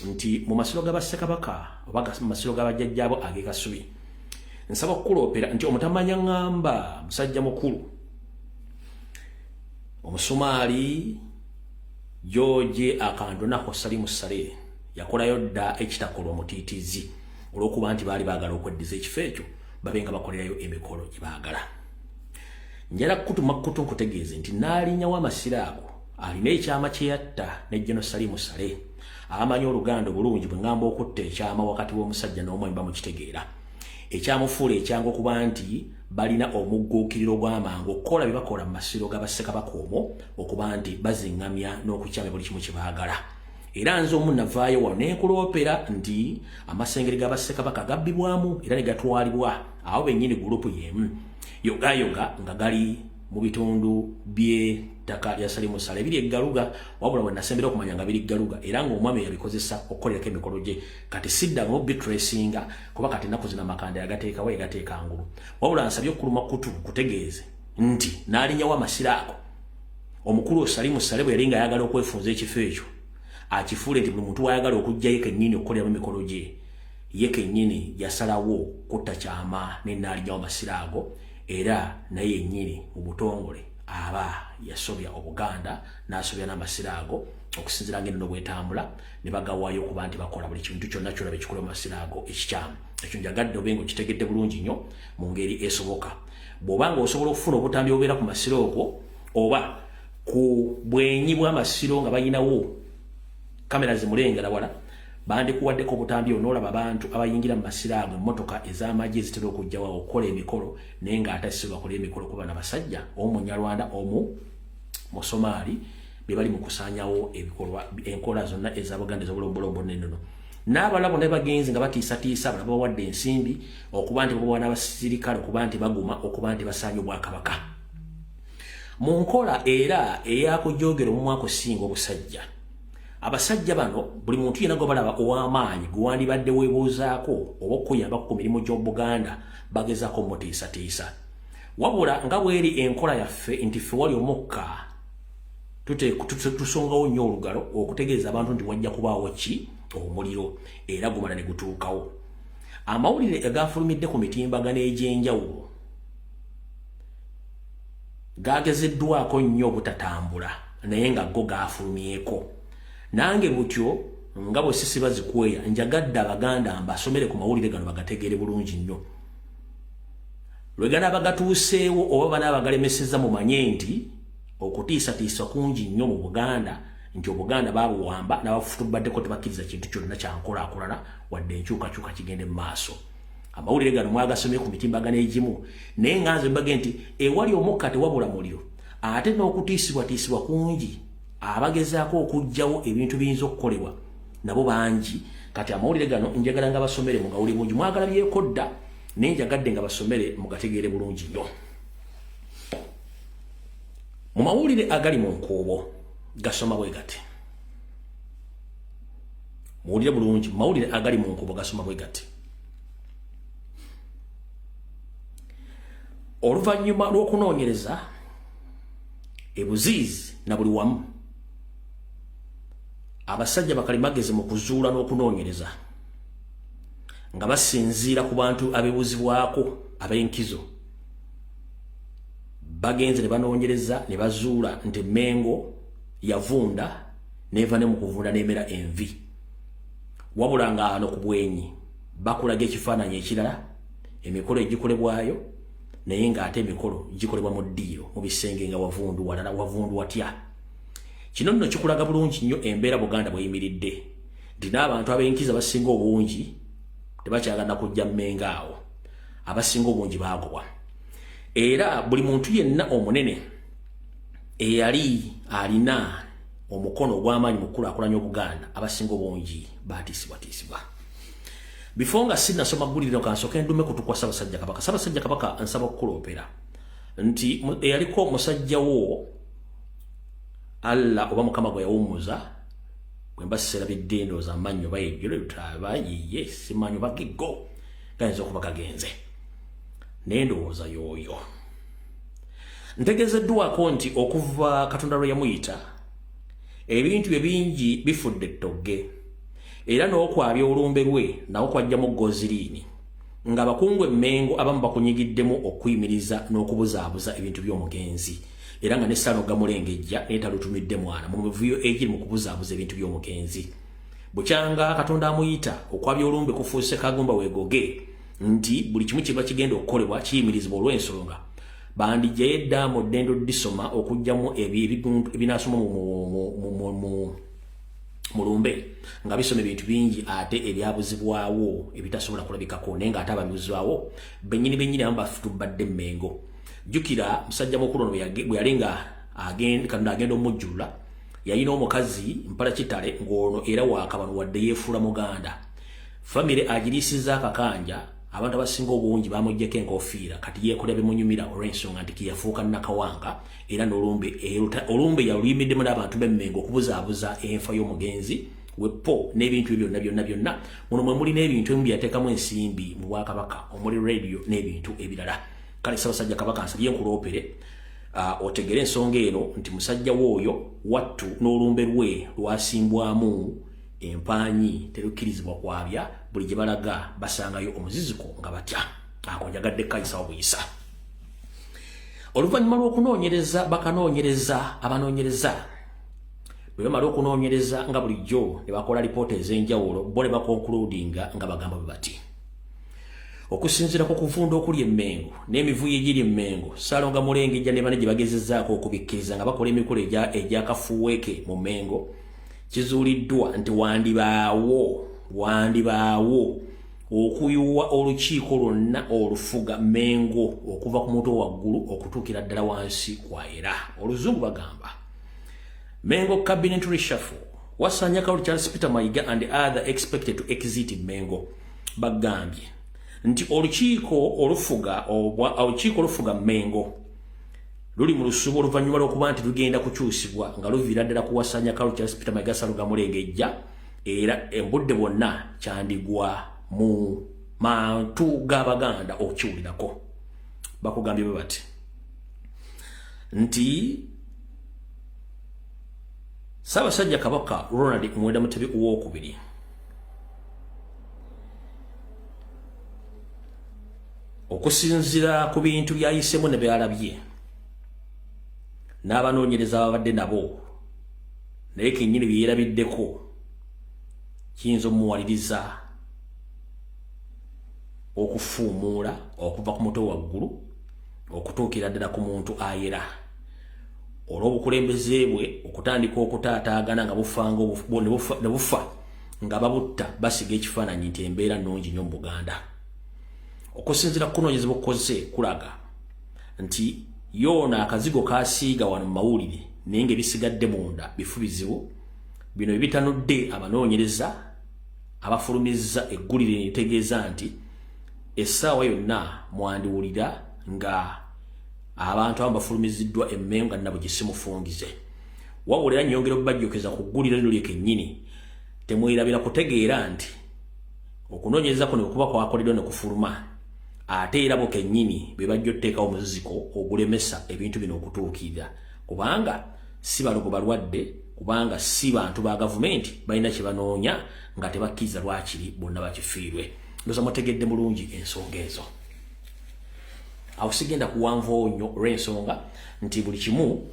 nti mu masiro ga Bassekabaka oba mu masiro ga bajjajjaabo ag'ekasubi nsaba okukuloopera nti omutamanya ngamba musajja mukulu omusumaali George Akandonako Salimu Saleh yakolayo dda ekitakola omutiitizi olw'okuba nti baali baagala okweddiza ekifo ekyo babe nga bakolerayo emikolo gye baagala. Njala kutuma kutu nkutegeeze nti Nnaalinya w'amasiro ago alina ekyama kye yatta ne General Salimu Saleh amanyi Oluganda bulungi bwe ngamba okutta ekyama wakati w'omusajja n'omwami bamukitegeera. Ekyamufuula ekyanga okuba nti balina omugguukiriro gw'amangu okukola bye bakola mu masiro ga Bassekabaka omwo okuba nti bazingamya n'okukyama buli kimu kye baagala. Era nze omu navaayo wano n'enkuloopera nti amasengere ga Bassekabaka gabbibwamu era ne gatwalibwa awo bennyini gurupu y'emu yogayoga nga gali mu bitundu by'ettaka lya Salimu Saleh biri eggaluga wabula bwe nasembera okumanya nga biri ggaluga era ng'omwami yabikozesa okukolerako emikolo gye kati siddangamu bitracinga kuba kati ennaku zino amakanda yagateekawo egateeka ngulu wabula nsabye okuluma kutu kutegeeze nti Nnaalinya w'amasiro ago omukulu Salimu Saleh bwe yali nga ayagala okwefunza ekifo ekyo akifuule nti buli muntu wayagala okujjayo kennyini okukoleramu emikolo gye ye kennyini yasalawo kutta kyama ne Nnaalinya w'amasiro ago era naye yennyini mu butongole aba yasobya Obuganda n'asobya n'amasiro ago okusinziira ng'ennono bwetambula ne bagawaayo okuba nti bakola buli kintu kyonna kyolaba ekikola mu masiro ago ekikyamu. Ekyo njagadde obe ng'okitegedde bulungi nnyo mu ngeri esoboka. Bw'oba ng'osobola okufuna obutambi obubeera ku masiro ogwo oba ku bwenyi bw'amasiro nga bayinawo kamera zimulengera wala bandikuwaddeko obutambi onoolaba abantu abayingira mu masiro ago emmotoka ez'amagye ezitera okujjawo okukola emikolo naye ng'ate si bakola emikolo kuba n'abasajja omu Munyarwanda omu Musomaali be bali mu kusaanyawo ebikolwa enkola zonna eza Buganda ez'obulombolombo n'ennono. N'abalala bonna bagenzi nga batiisatiisa abalala bawadde ensimbi okuba nti babawa n'abasirikale okuba nti baguma okuba nti basaanya Obwakabaka. Mu nkola era eyakujoogera omumwa akusinga obusajja abasajja bano buli muntu yenna gwe balaba ow'amaanyi gwe wandibadde weebuuzaako oba okuyambako ku mirimu gy'Obuganda bagezaako mutiisatiisa. Wabula nga bweri enkola yaffe nti ffe wali omukka tusongawo nnyo olugalo okutegeeza abantu nti wajja kubaawo ki omuliro era gumala ne gutuukawo. Amawulire agafulumidde ku mitimbagano egy'enjawulo gagezeddwako nnyo obutatambula naye nga go gaafulumyeko. Nange butyo nga bwe sisiba zikweya njagadde Abaganda mbasomere ku mawulire gano bagategeere bulungi nnyo. Lwegana bagatuuseewo oba banaabagalemesezza mumanye nti okutiisatiisa kungi nnyo mu Buganda nti Obuganda baabuwamba n'abafutubaddeko tebakkiriza kintu kyonna kyankolaakulana wadde enkyukakyuka kigende mu maaso. Amawulire gano mwagasomye ku mitimbagano egimu naye nga nze mbage nti ewali omukka tewabula muliro ate n'okutiisibwatiisibwa kungi abagezaako okujjawo ebintu biyinza okukolebwa nabo bangi kati amawulire gano njagala nga basomere mu gawuli bungi mwagala byekodda nenjagadde nga basomere mu gategeere bulungi nnyo mu mawulire agali mu nkuubo gasoma bwe gati muwulire bulungi mawulire agali mu nkuubo gasoma bwe gati oluvannyuma lw'okunoonyereza ebuziizi na buli wamu abasajja bakalimagezi mu kuzuula n'okunoonyereza nga basinziira ku bantu abeebuzibwako ab'enkizo bagenze ne banoonyereza ne bazuula nti Mengo yavunda neva ne mu kuvunda n'emera envi wabula nga ano ku bwenyi bakulaga ekifaananyi ekirala emikolo egikolebwayo naye ng'ate emikolo gikolebwa mu ddiiro mu bisenge nga wavundu walala wavundu watya kino nno kikulaga bulungi nnyo embeera Buganda bweyimiridde nti n'abantu ab'enkiza abasinga obungi tebakyagala kujja Mmengo awo abasinga obungi baagobwa era buli muntu yenna omunene eyali alina omukono ogw'amaanyi mu kulaakulanya Obuganda abasinga obungi baatiisibwatiisibwa before nga sinasoma gguliriro kansooke ndume kutukwa Ssaabasajja Kabaka nsaba okukuloopera nti eyaliko musajjawo Allah oba Mukama gwe yawummuza bwe mbasera biddendooza amannyo bayejjole lutaba yiye simanyo bagiggo gayinza okuba gagenze naye ndowooza y'oyo ntegeezeddwako nti okuva Katonda lwe yamuyita ebintu ebingi bifudde ettogge era n'okwabya olumbe lwe nawo kwajjamu goziriini ng'abakungu Mengo abamu bakunyigiddemu okuyimiriza n'okubuzaabuza ebintu by'omugenzi era nga ne Ssaalonga Mulengejja n'etalutumidde mwana mu mivuyo egiri mu kubuzaabuza ebintu by'omugenzi bukyanga Katonda amuyita okwabya olumbe kufuuse kagumba weegoge nti buli kimu kiba kigenda okukolebwa kiyimirizibwa olw'ensonga bandijjayo edda mu ddendo disoma okugjamu ebinaasoma mu lumbe nga bisoma ebintu bingi ate ebyabuzibwawo ebitasobola kulabikako naye ng'ate ababuzibwawo bennyini abamu bafutubadde Mengo jjukira musajja mukulu ono bwe yali nga Katonda agenda omujjulula yalina omukazi mpala kitale ng'ono era waakabano wadde yeefuula Muganda famire agiriisiza akakanja abantu abasinga obungi bamuggyeko enkofiira kati yeekolera bimunyumira olw'ensonga nti kiyafuuka Nakawanga era n'olumbe yaluyimiddemu n'abantu b'Emmengo okubuzaabuza enfa y'omugenzi wepo n'ebintu byonna muno mwe muli n'ebintu ebimu byateekamu ensimbi mu Bwakabaka omuli radio n'ebintu ebirala kale Ssaabasajja Kabaka nsabye nkuloopere otegere ensonga eno nti musajja w'oyo wattu n'olumbe lwe lwasimbwamu empanyi terukkirizibwa kwabya buli gye balaga basangayo omuziziko nga batya ako njagadde kayisa obuyisa oluvannyuma lw'okunoonyereza bakanoonyereza abanoonyereza bwe bamala okunoonyereza nga bulijjo ne bakola lipoota ez'enjawulo bo ne bakonkuludinga nga bagamba bwe bati okusinziira ku kuvunda okuli Emmengo n'emivuyo egiri Emmengo Ssaalonga Mulengejja ne bane gye bagezezzaako okubikkiriza nga bakola emikolo egyakafuweeke mu Mengo kizuuliddwa nti wandibaawo okuyuwa olukiiko lwonna olufuga Mengo okuva ku mutwe waggulu okutuukira ddala wansi kwayera oluzungu bagamba Mengo cabinet reshuffle wasanya Kalu Charles Peter Mayiga and other expected to exit Mengo bagambye nti olukiiko olufuga Mengo luli mu lusuubo oluvannyuma lw'okuba nti lugenda kukyusibwa nga luviira ddala kuwasanya Kalu Charles Peter Mayiga Ssaalonga Mulengejja era embudde bwonna kyandigwa mu mantu g'Abaganda okukiwulirako bakugambye bwe bati nti Ssaabasajja Kabaka Ronald Muwenda Mutebi II okusinziira ku bintu byayisemu ne byalabye n'abanoonyereza babadde nabo naye kennyini byerabiddeko kiyinza omuwaliriza okufuumuula okuva ku mutwe waggulu okutuukira ddala ku muntu ayera olw'obukulembeze bwe okutandika okutaataagana nga ne bufa nga babutta basiga ekifaananyi nti embeera nnungi nnyo mu Buganda okusinziira ku kunoonyereza bukoze kulaga nti yoona akazigo kasiiga wano mu mawulire naye ng'ebisigadde munda bifu bizibu bino ebitanudde abanoonyereza abafulumizza eggulire litegeeza nti essaawa yonna mwandiwulira nga abantu abamu bafulumiziddwa emmengo nga nabo gisimufungize. Wabula era nyongera okubajjukiriza ku ggulire lino lyekennyini temwerabira kutegeera nti okunoonyereza kuno kuba kwakoleddwa ne kufuluma ate era bo kennyini be bajja otteekawo omuziziko ogulemesa ebintu bino okutuukirira, kubanga si balogo balwadde, kubanga si bantu ba gavumenti balina kye banoonya nga tebakkiriza lwakiri bonna bakifiirwe. Ndoza mutegedde bulungi ensonga ezo. Awo sigenda kuwanvawo nnyo olw'ensonga nti buli kimu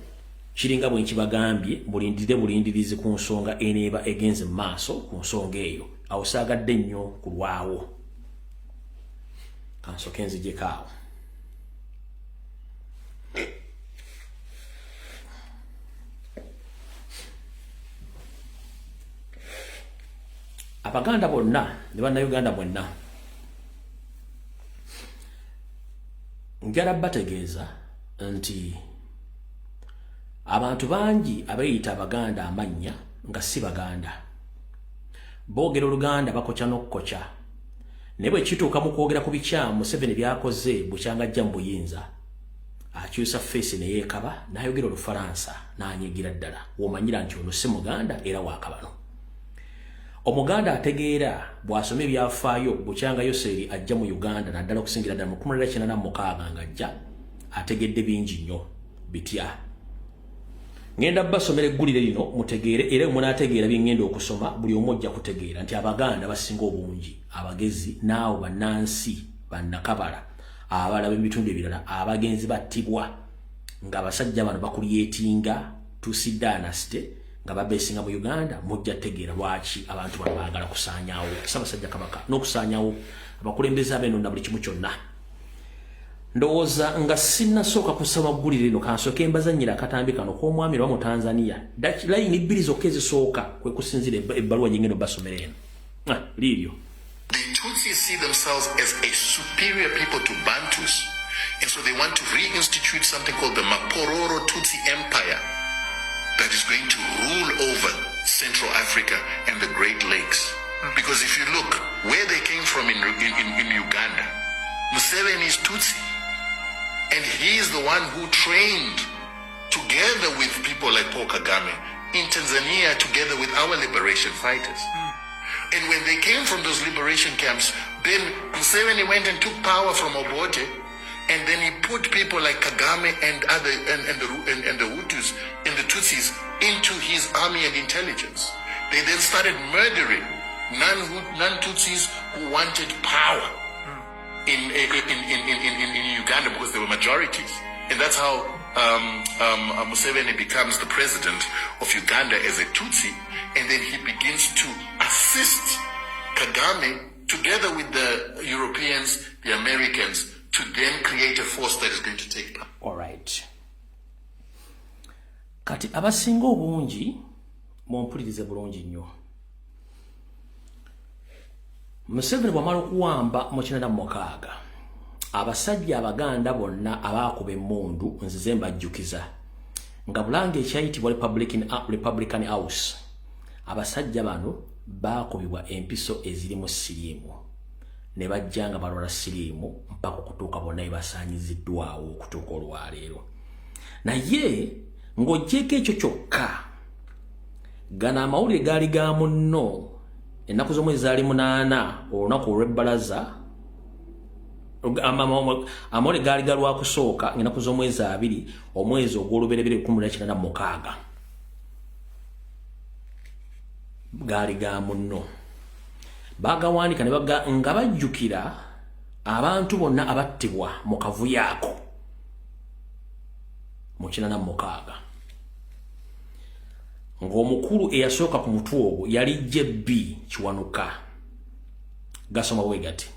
kiringa bwe nkibagambye bulindirize ku nsonga eneeba egenze mu maaso ku nsonga eyo. Awo saagadde nnyo kulwawo. Kansoke nzijjeko awo. Abaganda bonna ne bannayuganda bonna njala bategeeza nti abantu bangi abayita abaganda amannya nga si baganda. Boogera Oluganda bakoca n'okukoca. Ne bwe kituuka mu kwogera ku bikyamu Museveni byakoze bukyanga ajja mu buyinza, akyusa feesi ne yeekaba n'ayogera Olufalansa n'anyigira ddala. W'omanyira nti ono si Muganda era waakabano. Omuganda ategeera bw'asoma ebyafaayo bukyanga Yoseri ajja mu Uganda naddala okusingira ddala mu 1986 ng'ajja ategedde bingi nnyo bitya. Ngenda basomera eggulire lino mutegeere era munaategeera bye ngenda okusoma buli omu ojja kutegeera nti Abaganda basinga obungi abagezi naawe bannansi bannakabala abalaba ebitundu ebirala abagenzi battibwa nga abasajja bano bakulyetinga Tutsi Dynasty nga babeesinga mu Uganda. Mujja tegeera lwaki abantu bano baagala kusaanyaawo Ssaabasajja Kabaka n'okusaanyaawo abakulembeze ab'eno na buli kimu kyonna. Ndowooza nga sinnasooka kusoma ggulire lino kansooke mbazannyira akatambi kano k'omwami wa mu Tanzania. Layini bbiri zokka ezisooka kwe kusinzira ebbaluwa gye ngenda obbasomera eno. Liiryo. The Tutsis see themselves as a superior people to Bantus, and so they want to reinstitute something called the Mapororo Tutsi Empire that is going to rule over Central Africa and the Great Lakes. Because if you look where they came from in Uganda, Museveni is Tutsi. And he is the one who trained together with people like Paul Kagame in Tanzania together with our liberation fighters. And when they came from those liberation camps, then Museveni went and took power from Obote, and then he put people like Kagame and the Hutus and the Tutsis into his army and intelligence. They then started murdering non-Tutsis who wanted power in Uganda because they were majorities. And that's how Museveni becomes the president of Uganda as a Tutsi, and then he begins to assist Kagame together with the Europeans, the Americans, to then create a force that is going to take power. All right. Kati abasinga obungi mumpulirize bulungi nnyo. Museveni bw'amala okuwamba mu 1986 abasajja Abaganda bonna abaakuba emmundu nzize mbajjukiza nga Bulange ekyayitibwa Republican House. Abasajja bano baakubibwa empiso ezirimu siriimu ne bajja nga balwala siriimu mpaka okutuuka bonna basaanyiziddwawo okutuuka olwaleero. Naye ng'oggyeko ekyo kyokka gana amawulire gaali ga munno ennaku z'omwezi zaali 8 olunaku olw'ebbalaza. Amawulire gaali ga lwakusooka ennaku z'omwezi 2 omwezi ogw'olubereberye 1986 gaali ga munno. Baagawanika nga bajjukira abantu bonna abattibwa mu kavuyo ako mu 1986. Ng'omukulu eyasooka ku mutwe ogwo yali JB Kiwanuka. Gasoma bwe gati.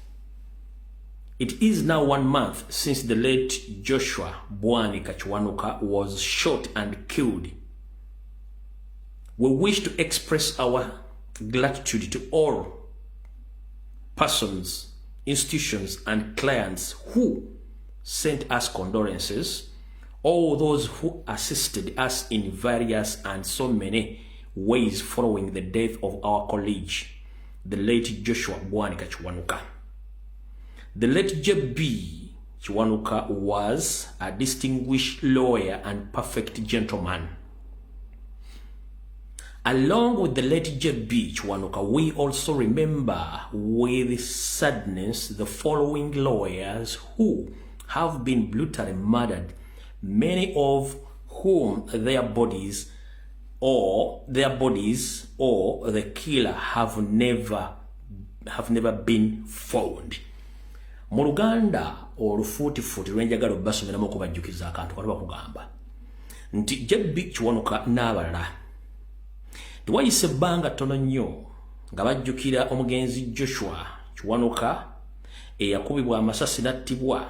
It is now 1 month since the late Joshua Bwanika Kiwanuka was shot and killed. We wish to express our gratitude to all persons, institutions, and clients who sent us condolences, all those who assisted us in various and so many ways following the death of our colleague. the late Joshua Bwanika Kiwanuka. The late J.B. Kiwanuka was a distinguished lawyer and perfect gentleman. Along with the late J.B. Kiwanuka, we also remember with sadness the following lawyers who have been brutally murdered, many of whom their bodies or the killer have never been found. Mu Luganda olufuutifuuti lwenjagala obbasomeramu okubajjukiza akantu kali bakugamba nti J.B. Kiwanuka n'abalala tewayise ebbanga ttono nnyo nga bajjukira omugenzi Joshua Kiwanuka eyakubibwa amasasi n'attibwa,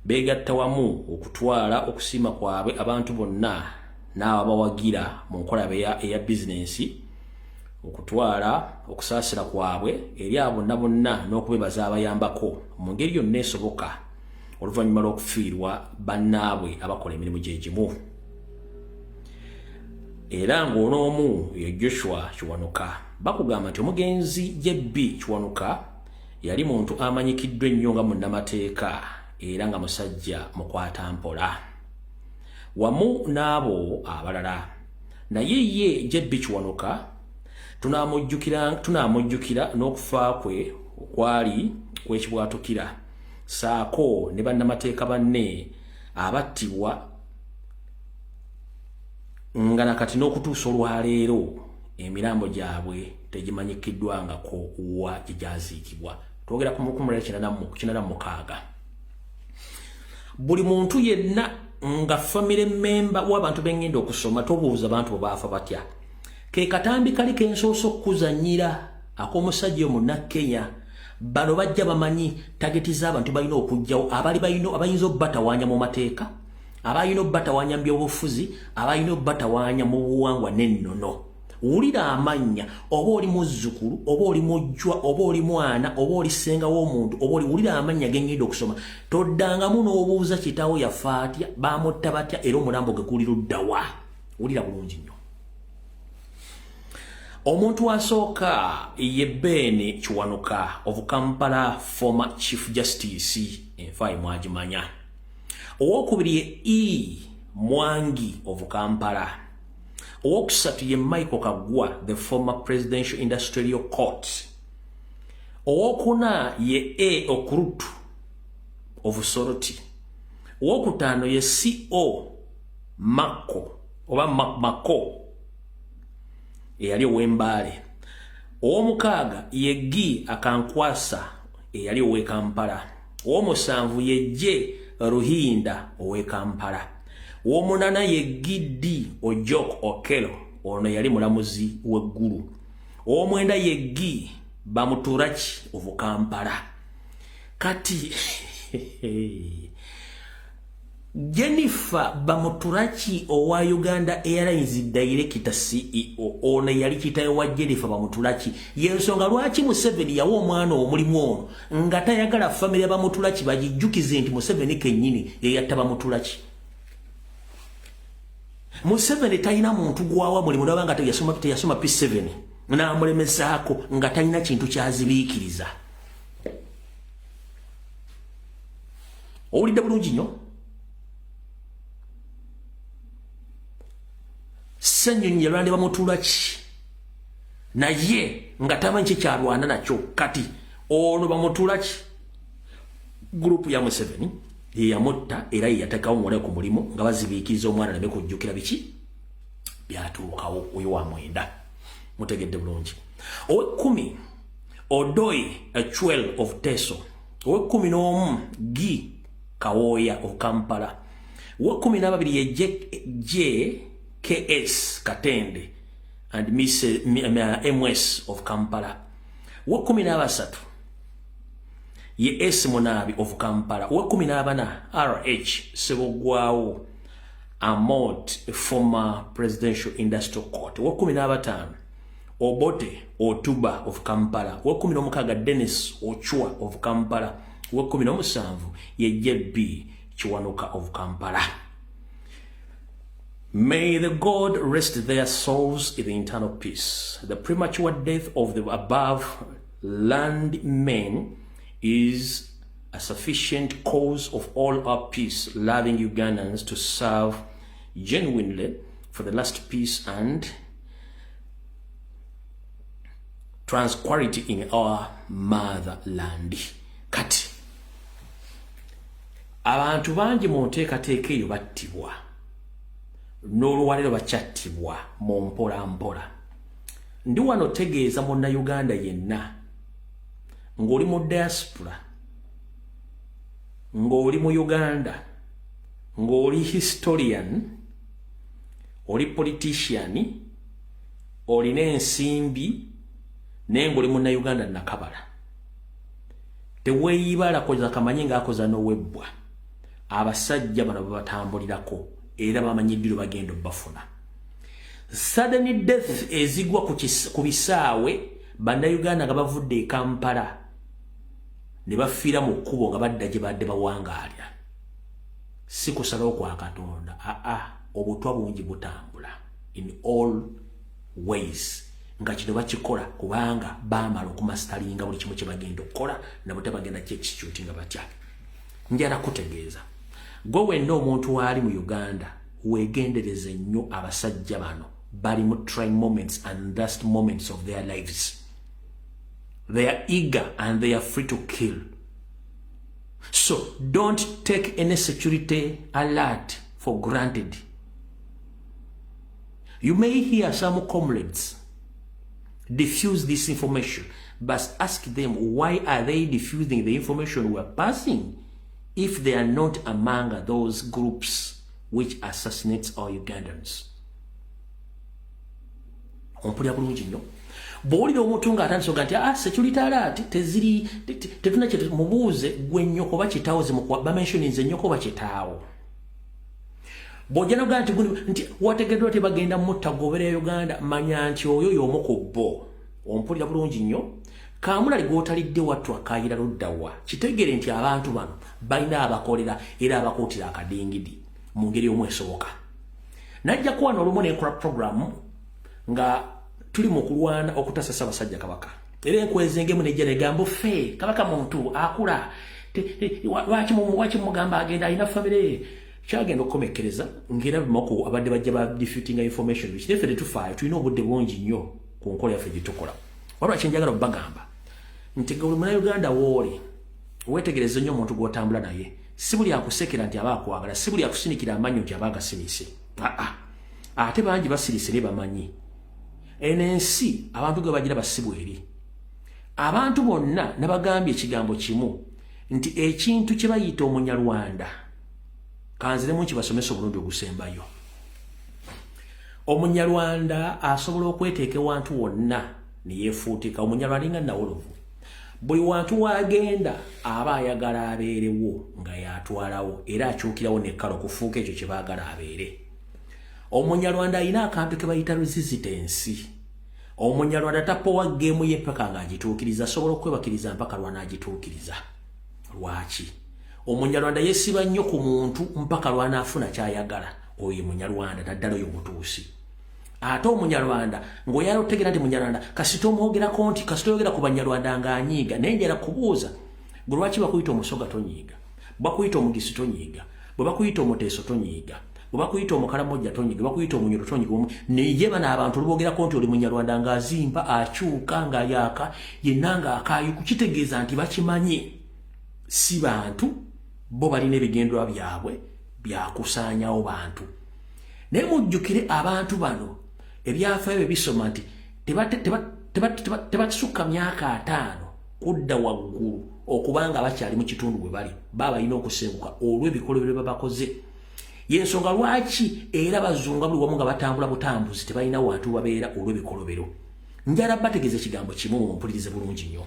beegatta wamu okutwala okusiima kwabwe abantu bonna n'ababawagira mu nkola eya bizinensi, okutwala okusaasira kwabwe eri abo bonna n'okubebaza abayambako mu ngeri yonna esoboka oluvannyuma lw'okufiirwa bannaabwe abakola emirimu gye gimu. Era ng'onoomu ye Joshua Kiwanuka bakugamba nti omugenzi J.B. Kiwanuka yali muntu amanyikiddwa ennyo nga munnamateeka era nga musajja mukwata mpola wamu n'abo abalala. Naye ye J.B. Kiwanuka tunamujjukira n'okufa kwe okwali kwekibwatukira saako ne bannamateeka banne abattibwa nga nakati n'okutuusa olwaleero emirambo gyabwe tegimanyikiddwangako wa gyejaziikibwa. Twogera ku 1986. Buli muntu yenna nga family member w'abantu bengenda okusoma tobuuza abantu bwe baafa batya. Ke katambi kali kensoose okuzannyira ak'omusajja Munnakenya. Bano bajja bamanyi tageti z'abantu balina okujjawo abayinza obbatawaanya mu mateeka, abalina obbatawaanya mu byobufuzi, abalina obbatawaanya mu buwangwa n'ennono. Wulira amannya, oba oli muzzukulu, oba oli mujjwa, oba oli mwana, oba oli ssenga w'omuntu, oba oli wulira amannya gengenda okusoma. Toddangamu n'obuuza kitaawo yafa atya, baamutta batya, era omulambo gwe guli ludda wa. Wulira bulungi nnyo. Omuntu asooka ye Ben Kiwanuka of Kampala, former Chief Justice, enfa mwagimanya. Owokubiri ye E. Mwangi of Kampala. Owokusatu ye Michael Kagwa, the former Presidential Industrial Court. Owokuna ye A. Okurutu of Soroti. Owokutaano ye C.O. Mako oba Mako eyali ow'Embale. Ow'omukaaga ye G. Akankwasa eyali ow'e Kampala. Ow'omusanvu ye J. Ruhinda ow'e Kampala. Ow'omunana ye Gidi Ojok Okelo ono yali mulamuzi w'eggulu. Ow'omwenda ye G. Bamuturaki of Kampala. Kati Jennifer Bamuturaki owa Uganda Airlines Director CEO ono yali kitaye wa Jennifer Bamuturaki. Yensonga lwaki Museveni yawa omwana omulimu ono nga tayagala family ya Bamuturaki bagijjukize nti Museveni kennyini yeyatta Bamuturaki. Museveni talina muntu gwawa mulimu nabanga teyasoma P7 n'amulemezaako nga talina kintu kyazibiikiriza. Owulidde bulungi nnyo? Ssenyonyi yalwande Bamuturaki naye nga tamanyi kyekyalwana nakyo. Kati ono Bamuturaki gurupu ya Museveni yeyamutta era yeyatekawo omwana ku mulimu nga bazibiikiriza omwana nabe kujjukira biki byatuukawo oyo wa mwenda. Mutegedde bulungi. Ow'ekkumi Odoi Achwell of Teso. Ow'ekkumi n'omu Gi Kawooya of Kampala. Ow'ekkumi n'ababiri ye J. KS Katende and Miss MS of Kampala. Ow'ekkumi n'abasatu ye S. Munabi of Kampala. Ow'ekkumi n'abana RH Sebogwawo Amot, former Presidential Industrial Court. Ow'ekkumi n'abataano Obote Otuba of Kampala. Ow'ekkumi n'omukaaga Dennis Ochua of Kampala. Ow'ekkumi n'omusanvu ye J.B. Kiwanuka of Kampala. May the God rest their souls in eternal peace. The premature death of the above landmen is a sufficient cause of all our peace-loving Ugandans to serve genuinely for the last peace and tranquility in our motherland. Kati abantu bangi mu nteekateeka eyo battibwa n'olwalero bakyattibwa mu mpolampola. Ndi wano tegeeza munnayuganda yenna ng'oli mu diaspora, ng'oli mu Uganda, ng'oli historian, oli politician, olina ensimbi, naye ng'oli munnayuganda nakabala. Teweeyibala koza kamanyi ng'akoza n'owebbwa. Abasajja bano babatambulirako era bamanyiddiro bagenda bafuna. Sudden death ezigwa ku bisaawe bannayuganda nga bavudde e Kampala ne bafiira mu kkubo nga badda gye badde bawangaalya. Si kusalawo kwa Katonda, obutwa bungi butambula in all ways. Nga kino bakikola kubanga baamala okumasitalinga buli kimu kye bagenda okukola nabo tebagenda kyekikyuti nga batya. Njala kutegeeza gwe wenna omuntu waali mu Uganda weegendereze nnyo abasajja bano bali mu trying moments and last moments of their lives. They are eager and they are free to kill. So don't take any security alert for granted. You may hear some comrades diffuse this information, but ask them why are they diffusing the information we are passing if they are not among those groups which assassinates our Ugandans. Ompulira bulungi nnyo. Bw'olira omuntu ng'atandise nga nti security alert teziri tetuna kye mubuuze gwe nnyoko oba kitaawo bamentioninze nnyoko oba kitaawo. Bw'ojja nogaa nti wategeddwa tebagenda mutta goberera Uganda, manya nti oyo y'omu ku bo. Ompulira bulungi nnyo. Kaamulali gw'otalidde wattu akaayira luddawa. Kitegere nti abantu bano balina abakolera era abakuutira akadingidi mu ngeri y'omu esoboka. Najja kuwano olumu n'enkola programu nga tuli mu kulwana okutasasa basajja kabaka. Era enkwezi engemu nejja negamba ffe kabaka muntu akula lwaki mugamba agenda alina famire kyagenda okukomekkereza ngera bimoko abadde bajja ba diffusing information which definitely tufaayo tulina obudde bungi nnyo ku nkola yaffe gye tukola. Waliwo kyenjagala okubagamba nti gwe muna Uganda wooli weetegereze nnyo omuntu gw'otambula naye si buli akusekera nti aba akwagala, si buli akusinikira amanyi nti aba agasirise. Ate bangi basirise ne bamanyi. Enensi abantu gwe bagira basibu eri. Abantu bonna nabagambye ekigambo kimu nti ekintu kye bayita Omunyarwanda kanziremu kibasomesa obulungi ogusembayo. Omunyarwanda asobola okweteeka ewantu wonna ne yeefuutika. Omunyarwanda nga Nawolovu buli wantu wagenda aba ayagala abeerewo nga yatwalawo era akyukirawo nekkala okufuuka ekyo kye baagala abeere. Omunyarwanda alina akantu ke bayita resistance. Omunyarwanda tapowa geemu ye mpaka ng'agituukiriza, asobola okwebakiriza mpaka lw'anaagituukiriza. Lwaki? Omunyarwanda yesiba nnyo ku muntu mpaka lw'anaafuna kyayagala. Oyo Munyarwanda naddala oyo mutuusi. Ate Omunyarwanda ng'oyala otegeera nti Munyarwanda kasita omwogerako nti kasita oyogera ku Banyarwanda ng'anyiiga naye njala kubuuza gwe lwaki bakuyita Omusoga tonyiiga, bakuyita Omugisi tonyiiga, bwe bakuyita Omuteeso tonyiiga, bwe bakuyita Omukalamojja tonyiiga, bakuyita Omunyoro tonyiiga. Naye bano abantu olwogerako nti oli Munyarwanda ng'azimba akyuka ng'ayaaka yenna ng'akaayu kitegeeza nti bakimanyi. Si bantu bo balina ebigendwa byabwe byakusaanyawo bantu. Naye mujjukire abantu bano ebyafaayo bisoma nti tebasukka myaka 5 kudda waggulu okubanga bakyali mu kitundu bwe bali baba balina okusenguka olw'ebikolobero bye babakoze. Yensonga lwaki era bazunga buli wamu nga batambula butambuzi tebalina wantu babeera olw'ebikolobero. Njala bategeeza ekigambo kimu mumpulirize bulungi nnyo.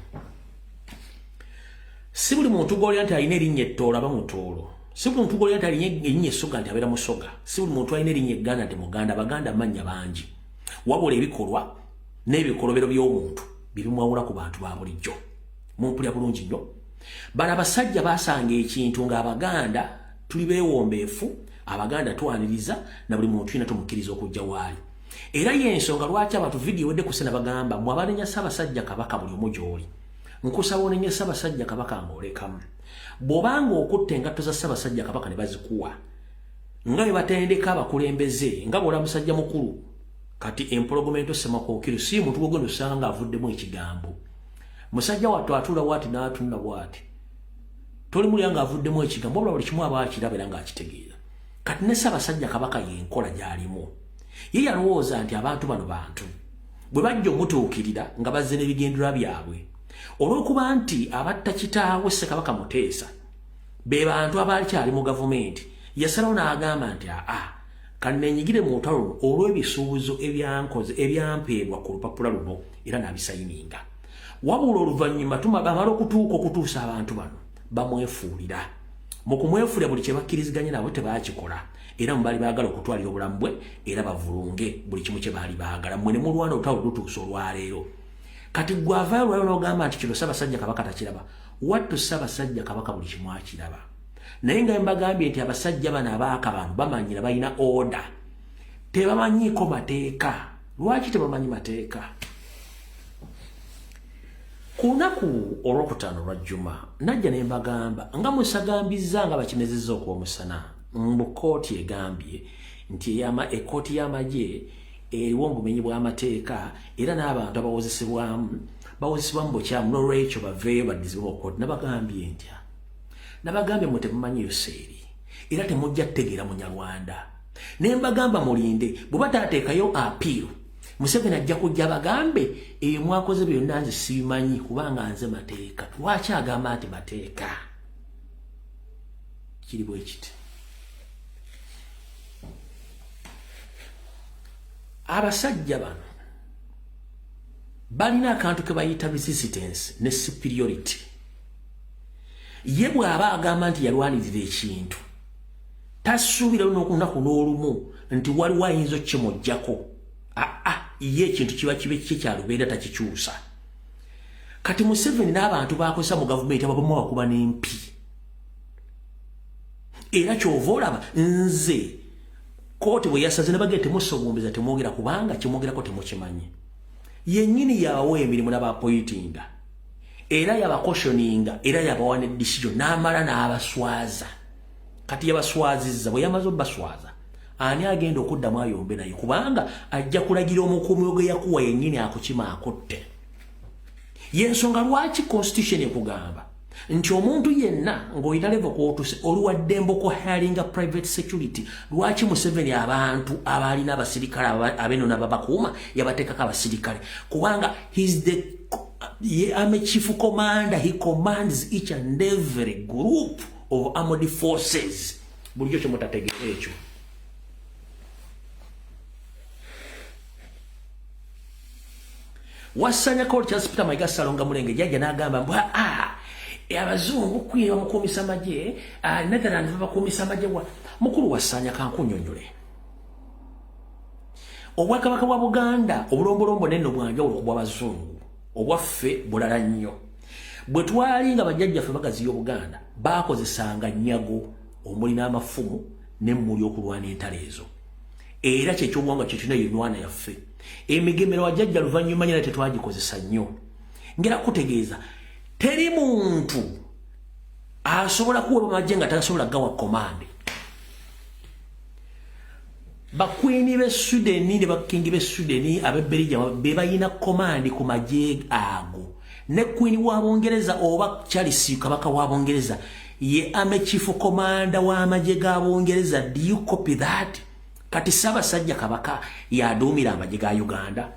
Si buli muntu gw'olya nti alina erinnya Ettoola aba Mutoolo. Si buli muntu gw'olya nti alina erinnya Essoga nti abeera Musoga. Si buli muntu alina erinnya Egganda nti Muganda. Baganda amannya bangi. Wabula ebikolwa n'ebikolobero by'omuntu bibimwawula ku bantu ba bulijjo. Mumpulira bulungi nnyo. Bano abasajja baasanga ekintu ng'Abaganda tuli beewombeefu, Abaganda twaniriza na buli muntu ina tumukiriza okujja wali. Era yensonga lwaki abantu video wedde kusena bagamba mwabanenya Ssaabasajja Kabaka buli omu gy'oli. Nkusaba onenye Ssaabasajja Kabaka ng'olekamu. Bw'obanga okutte engatto za Ssaabasajja Kabaka ne bazikuwa nga bwe batendeka abakulembeze nga bw'ola musajja mukulu kati empologomento Ssemakokiro si muntu gwogenda osanga ng'avuddemu ekigambo. Musajja wattu atula bw'ati n'atunula bw'ati. Toli muli nga avuddemu ekigambo wabula buli kimu aba akiraba era ng'akitegeera. Kati ne Ssaabasajja Kabaka yenkola gy'alimu. Ye yalowooza nti abantu bano bantu bwe bajja omutuukirira nga bazze n'ebigendererwa byabwe olw'okuba nti abatta kitaawe Ssekabaka Muteesa be bantu abakyali mu gavumenti yasalawo n'agamba nti kanneenyigire mu lutalo luno olw'ebisuubizo ebyampeebwa ku lupapula luno era n'abisayininga. Wabula oluvannyuma bamala okutuusa abantu bano bamwefuulira. Mu kumwefuulira buli kye bakkiriziganye nabo tebaakikola. Era mu baali baagala okutwalira obulamu bwe era bavulunge buli kimu kye baali baagala. Mmwe ne mulwana olutalo lutuusa olwaleero. Kati gwe avaayo olwaleero n'ogamba nti kino Ssaabasajja Kabaka takiraba. Wattu Ssaabasajja Kabaka buli kimu akiraba. Naye nga mbagambye nti abasajja bano abaaka bano bamanyira balina oda. Tebamanyiiko mateeka. Lwaki tebamanyi mateeka? Ku lunaku olwokutaano lwa Juma najja ne mbagamba nga musagambizza nga bakinezezza okw'omusana mbu kkooti egambye nti ekkooti y'amagye eriwo mu bumenyi bw'amateeka era n'abantu abawozesebwamu bukyamu n'olwekyo baveeyo baddizibwe mu kkooti. Nabagambye mwe temumanyiyo seeri era temujja kutegeera Munyarwanda. Ne mbagamba mulinde bwe bataateekayo apiiru Museveni ajja kujja bagambe mwakoze byonna nze sibimanyi kubanga nze mateeka. Lwaki agamba nti mateeka? Kiri bwe kiti. Abasajja bano balina akantu ke bayita resistance ne superiority. Ye bw'aba agamba nti yalwanirira ekintu tasuubira n'olunaku n'olumu nti waliwo ayinza okukimuggyako. Ye ekintu kiba kibe kikyalubeera takikyusa. Kati Museveni n'abantu bakozesa mu gavumenti abamu bakuba n'empi. Era kyova olaba nze kooti bwe yasaze ne bagenda temusogombeza temwogera kubanga kimwogerako temukimanyi. Yennyini yabawa emirimu n'abapoyitinga era yabakoshoninga era yabawa ne decision n'amala n'abaswaza. Kati yabaswazizza bwe yamaze obbaswaza ani agenda okuddamu ayombe naye kubanga ajja kulagira omukuumi gwe yakuwa yennyini akukima akutte. Yensonga lwaki constitution ekugamba nti omuntu yenna ng'olina level kw'otuuse oli wa ddembe okuhalinga private security. Lwaki Museveni abantu abalina abasirikale abeno n'ababakuuma yabateekako abasirikale? Kubanga I'm a chief commander. He commands each and every group of armed forces. Bulijjo kye mutategeera ekyo. Wasanya Court Charles Peter Mayiga Salonga Mulenge jajja n'agamba mbu abazungu kwiba mukuumisa magye Netherlands bakuumisa magye wa mukulu Wasanya kankunyonyole. Obwakabaka bwa Buganda obulombolombo neno bwanjawulo ku bw'abazungu obwaffe bulala nnyo. Bwe twali nga bajjajjaffe bagazi y'Obuganda baakozesanga nnyago omuli n'amafumu n'emmuli okulwana entalo ezo. Era kyekyobuwangwa kye tulina yenwana yaffe. Emigemero wajjajja luvannyuma nyina tetwagikozesa nnyo. Ngera kutegeeza teri muntu asobola kuweebwa magye nga tasobola gawa komande. Bakwini b'e Sudeni ne bakingi b'e Sudeni ab'Ebberija be balina komandi ku magye ago. Ne kwini w'Abongereza oba Charles Kabaka w'Abongereza ye ame chief commander w'amagye g'Abongereza. Do you copy that? Kati Ssaabasajja Kabaka yaduumira amagye ga Uganda.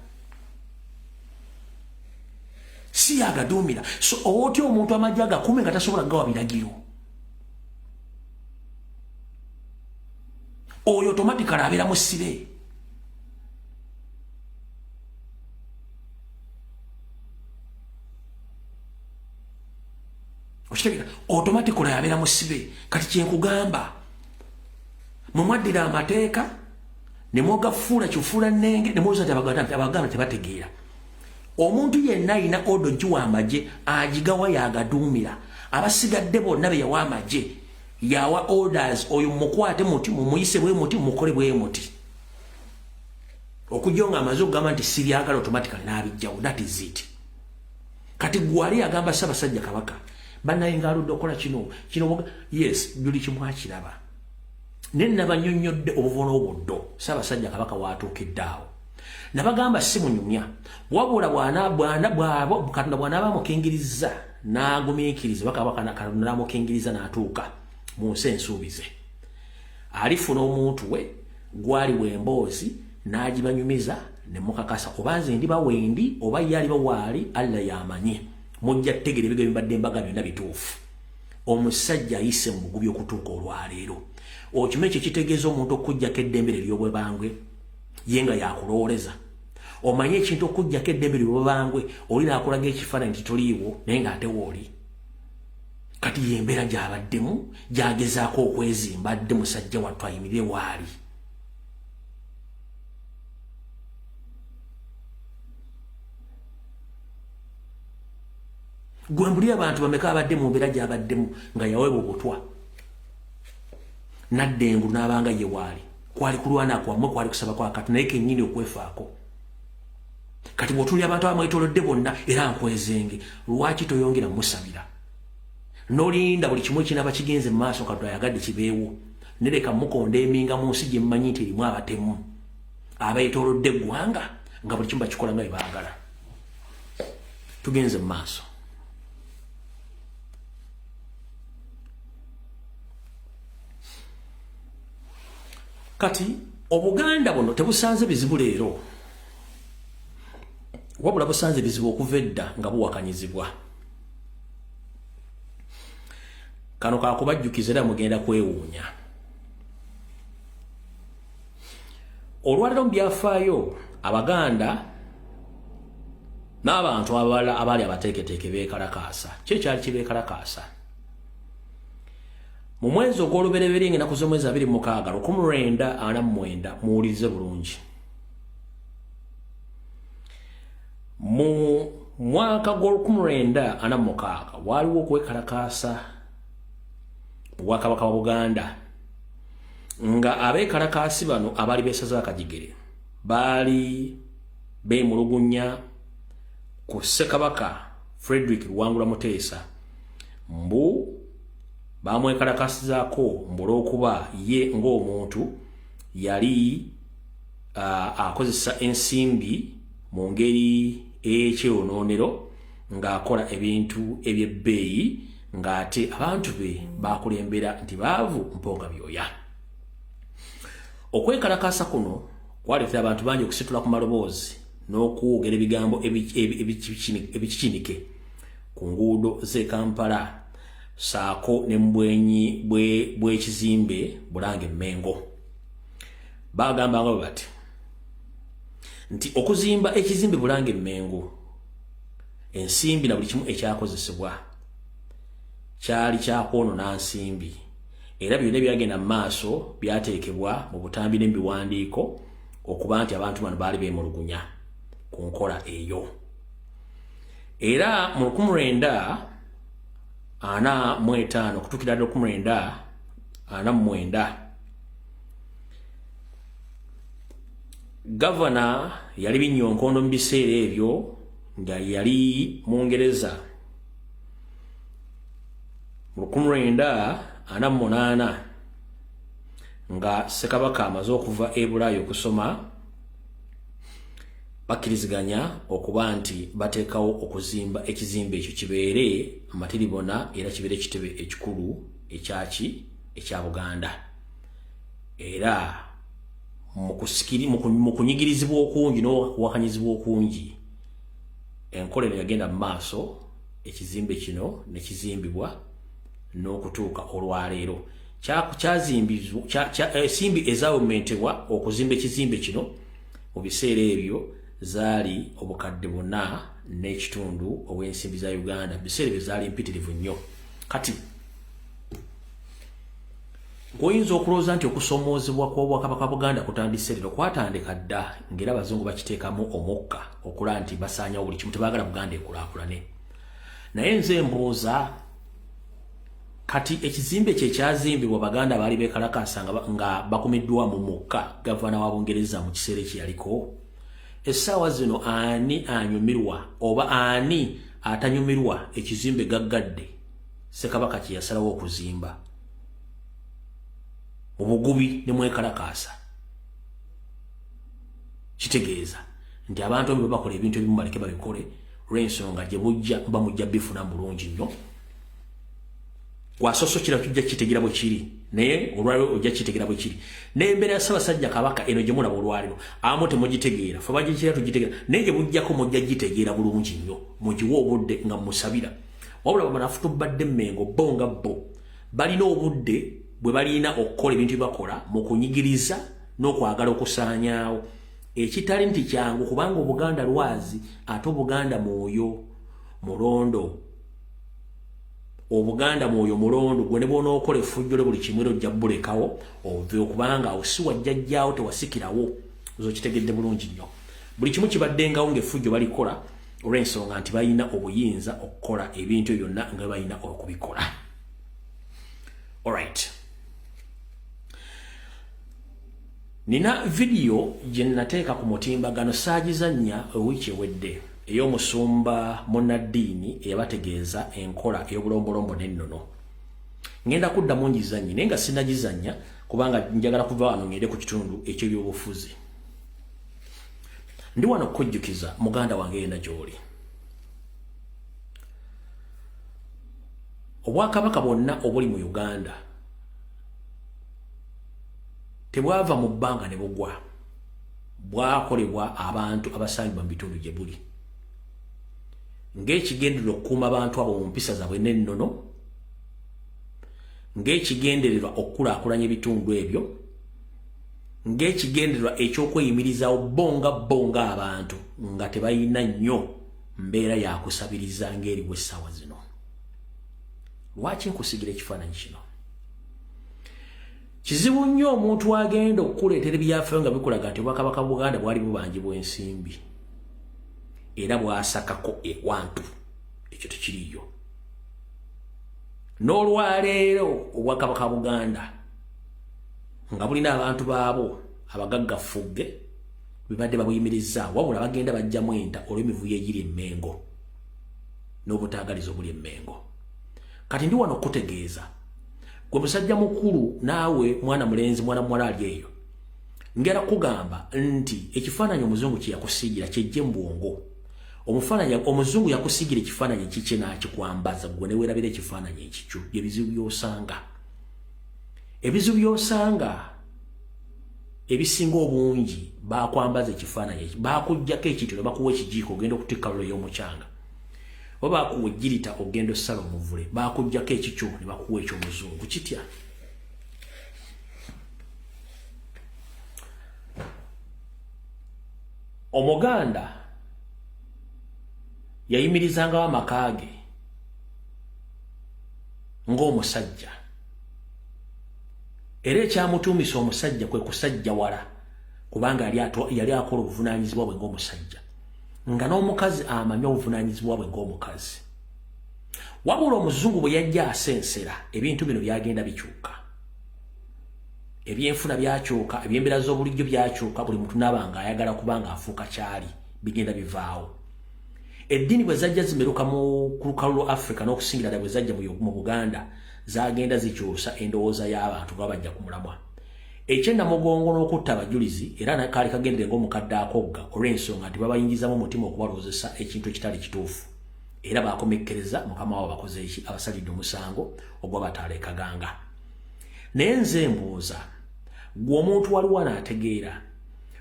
Si yagaduumira. So otyo omuntu amagye agakume nga tasobola gawa biragiro. Oyo automatically abeera musibe. Okitegera automatically abeera musibe. Kati kyenkugamba mumwaddira amateeka ne mwogafuula kifuula nnenge ne mwoza abaganda tebategeera. Omuntu yenna alina odo giwa amagye agigawa yagaduumira. Abasigadde bonna be yawa amagye yawa orders oyo mukwate muti mumuyise bwe muti mukole bwe muti okujonga amazo gamba nti siriagala automatically nabijjawo. That is it. Kati gwali agamba Ssaabasajja Kabaka banaye ngaaludde okola kino yes buli kimu akiraba nabanyonyodde obuvono obuddo Ssaabasajja Kabaka waatuukiddaawo nabagamba si munyumya wabula Katonda bw'anaaba amukingiriza n'agumiikiriza Katonda n'amukingiriza n'atuuka mu nsi ensuubize alifuna omuntu we gwali wemboozi n'agibanyumiza ne mukakasa oba nze ndiba wendi oba ye aliba waali Allah yamanyi mujja tegere ebigere mbadde mbaga byonna bituufu. Omusajja ayise mu bugubi okutuuka olwaleero okimenye kye kitegeeza omuntu okujjako eddembere ly'obwebangwe ye nga yakulooleza omanye ekintu okujjako eddembere ly'obwebangwe oli naakulaga ekifaananyi nti toliiwo naye ng'ate wooli. Kati yembeera gy'abaddemu gy'agezaako okwezimba adde musajja wattu ayimirire waali. Gwe mbuli abantu bameka abadde mu mbeera gy'abaddemu nga yaweebwa obutwa nadde engulu n'abanga ye waali kwali kulwana kwammwe kwali kusaba kwa Katonda naye kennyini okwefaako. Kati bw'otuulira abantu abamwetoolodde bonna era nkwezenge lwaki toyongera musabira n'olinda buli kimu ekinaaba kigenze mu maaso Katonda yagadde kibeewo nereka mukonda eminga mu nsi gye mmanyi nti erimu abatemu abeetoolodde eggwanga nga buli kimu bakikola nga bwe baagala. Tugenze mu maaso. Kati Obuganda buno tebusanze bizibu leero wabula busanze bizibu okuva edda nga buwakanyizibwa. Kano kakubajjukiza era mugenda kwewuunya. Olwaleero mu byafaayo Abaganda n'abantu abalala abaali abateeketeeke beekalakaasa kyekyali kibeekalakaasa mu mwezi ogw'olubereberye ng'ennaku z'omwezi 26 1949 muwulirize bulungi. Mu mwaka gw'ol1946 waaliwo okwekalakaasa mu Bwakabaka wa Buganda nga abeekalakaasi bano abaali beesaza akajigere baali beemulugunya ku Ssekabaka Frederick Luwangula Muteesa mbu bamwekalakasizaako mbulookuba ye ng'omuntu yali akozesa ensimbi mu ngeri ey'ekyeyonoonero ng'akola ebintu eby'ebbeeyi ng'ate abantu be baakulembera nti baavu mponga byoya. Okwekalakaasa kuno kwaleetera abantu bangi okusitula ku maloboozi n'okwogera ebigambo ebikikinike ku nguudo z'e Kampala saako ne mbwenyi bw'ekizimbe Bulange Mmengo. Bagamba nga bati nti okuzimba ekizimbe Bulange Mmengo ensimbi na buli kimu ekyakozesebwa kyali kyakwonoona nsimbi era byonna byagenda mu maaso byateekebwa mu butambi n'ebiwandiiko okuba nti abantu bano baali beemulugunya ku nkola eyo. Era mu 1945 okutuukira ddala 1949 Gavana yali Binyonkondo mu biseera ebyo nga yali Mungereza. Mu 1948 nga Ssekabaka amaze okuva e Bulaaya okusoma bakkiriziganya okuba nti bateekawo okuzimba ekizimbe ekyo kibeere amatiribona era kibeere ekitebe ekikulu ekya Buganda. Era mu kunyigirizibwa okungi n'okuwakanyizibwa okungi enkola eno yagenda mu maaso ekizimbe kino ne kizimbibwa n'okutuuka olwaleero. Ensimbi ezaawomentebwa okuzimba ekizimbe kino mu biseera ebyo zaali obukadde 4.5 obw'ensimbi za Uganda. Biseera ebyo zaali mpitirivu nnyo. Kati goyinza okulowooza nti okusoomoozebwa kw'Obwakabaka Buganda kutandise leero kwatandika dda ng'era abazungu bakiteekamu omukka okulaba nti basaanyawo buli kimu tebaagala Buganda ekulaakulane. Naye nze mbuuza kati ekizimbe kye kyazimbibwa baganda baali bekalakasa nga bakumiddwa mu mukka gavana wa Bungereza mu kiseera kyaliko. Essaawa zino ani anyumirwa oba ani atanyumirwa ekizimbe gaggadde Ssekabaka kye yasalawo okuzimba mu bugubi ne mwekalakasa? Kitegeeza nti abantu bwe bakola ebintu ebimu baleke babikole olw'ensonga gye bamujja bifuna bulungi nnyo. Wasoso kira tujja kitegeera bwe kiri naye olwaliro ojja kitegeera bwe kiri. N'embeera ya Ssaabasajja Kabaka eno gye mulaba olwaliro amu temugitegeera fe bagikira tugitegeera naye gye bujjako mujja gitegeera bulungi nnyo mugiwe obudde nga musabira. Wabula bamanafu tubadde Mmengo bo nga bo balina obudde bwe balina okukola ebintu bye bakola mu kunyigiriza n'okwagala okusaanyaawo ekitali nti kyangu kubanga Obuganda lwazi ate Obuganda mwoyo mulondo. Obuganda mwoyo mulondo gwe ne bona okola effujjo buli kimwero ojja bulekawo ove okubanga osiwa jjajjaawo tewasikirawo zo kitegedde bulungi nnyo. Buli kimu kibaddengawo ng'effujjo balikola olw'ensonga nti balina obuyinza okukola ebintu byonna nga balina okubikola. Alright. Nina video gye nateeka ku mutimbagano saagizannya wiiki ewedde ey'omusumba Munnaddiini eyabategeeza enkola ey'obulombolombo n'ennono. Ngenda kuddamu ngizannye naye nga sinagizannya kubanga njagala kuva wano ngende ku kitundu eky'ebyobufuzi. Ndi wano okujjukiza muganda wange yenna gy'oli. Obwakabaka bwonna obuli mu Uganda tebwava mu bbanga ne bugwa, bwakolebwa abantu abasangibwa mu bitundu gye buli ng'ekigendererwa okukuuma abantu abo mu mpisa zaabwe n'ennono, ng'ekigendererwa okukulaakulanya ebitundu ebyo, ng'ekigendererwa ekyokweyimirizaawo bonga abantu nga tebalina nnyo mbeera ya kusabiriza ng'eriwo essaawa zino. Lwaki nkusigira ekifaananyi kino? Kizibu nnyo omuntu agenda okukuleetera ebyafaayo nga bikulaga nti Obwakabaka Buganda bwali bubanjibwa ensimbi era bwasakako ewantu. Ekyo tekiriyo. N'olwaleero Obwakabaka Buganda nga bulina abantu baabo abagaggafugge bibadde babuyimirizza wabula bagenda bajjamu enta olw'emivuyo egiri e Mmengo n'obutaagaliza obuli e Mmengo. Kati ndi wano okutegeeza gwe musajja mukulu naawe mwana mulenzi mwana muwala ali eyo ngera kugamba nti ekifaananyi omuzungu kye yakusiigira kyejje mu bwongo. Omuzungu yakusiigira ekifaananyi kikye n'akikwambaza gwe ne weerabira ekifaananyi ekikyo by'ebizibu by'osanga. Ebizibu by'osanga ebisinga obungi bakwambaza ekifaananyi ekyo baakuggyako ekitiro bakuwa ekijiiko ogenda okutikka lolo y'omukyanga oba bakuwa ejjirita ogenda ossala omuvule baakuggyako ekikyo ne bakuwa eky'omuzungu kitya. Omuganda yayimirizangawo amaka ge ng'omusajja era ekyamutuumisa omusajja kwe kusajja wala kubanga yali akola obuvunaanyizibwa bwe ng'omusajja nga n'omukazi amanyi obuvunaanyizibwa bwe ng'omukazi. Wabula omuzungu bwe yajja asensera ebintu bino byagenda bikyuka. Ebyenfuna byakyuka, ebyembeera z'obulijjo byakyuka, buli muntu n'abanga ayagala kubanga afuuka kyali bigenda bivaawo. Eddiini bwe zajja zimeruka ku lukalu lwa Africa n'okusingira ddala bwe zajja mu Buganda zagenda zikyusa endowooza y'abantu nga bajja ku mulamwa. Ekyennamugongo n'okutta abajulizi era kaali kagendere ng'omukadde akogga olw'ensonga nti babayingizamu omutima okubalowoozesa ekintu ekitali kituufu era baakomekkereza mukama waabwe bakoze eki abasalidde omusango ogw'abataala e Kaganga. Naye nze mbuuza gwe omuntu waliwo anaategeera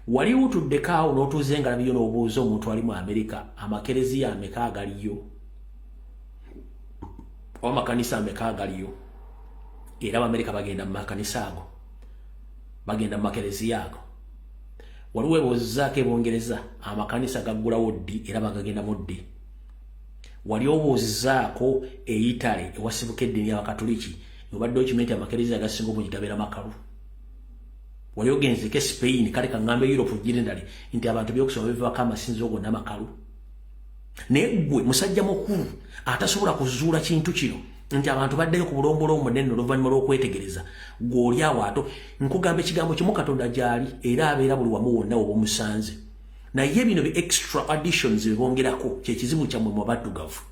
wali wutuddeko awo n'otuuze nga labiyo n'obuuza omuntu ali mu Amerika amakereziya ameka agaliyo oba amakanisa ameka agaliyo era Abamerika bagenda mu makanisa ago bagenda mu makereziya ago. Waliwo ebuuzizaako e Bungereza amakanisa gaggulawo ddi era bagagendamu ddi. Wali obuuzizaako e Italy ewasibuka eddiini y'Abakatoliki obadde okimanyi nti amakereziya agasinga obungi gabeera makalu. Wali ogenzeko e Spain kale kaŋŋamba Europe generally nti abantu by'okusoma bivako amasinzizo gonna makalu. Naye ggwe musajja mukulu atasobola kuzuula kintu kino nti abantu baddeyo ku bulombolombo nenno oluvannyuma lw'okwetegereza gw'oli awo ato nkugamba ekigambo kimu Katonda gy'ali era abeera buli wamu wonna oba omusanze naye bino extra additions bibongerako kyekizibu kyammwe mu baddugavu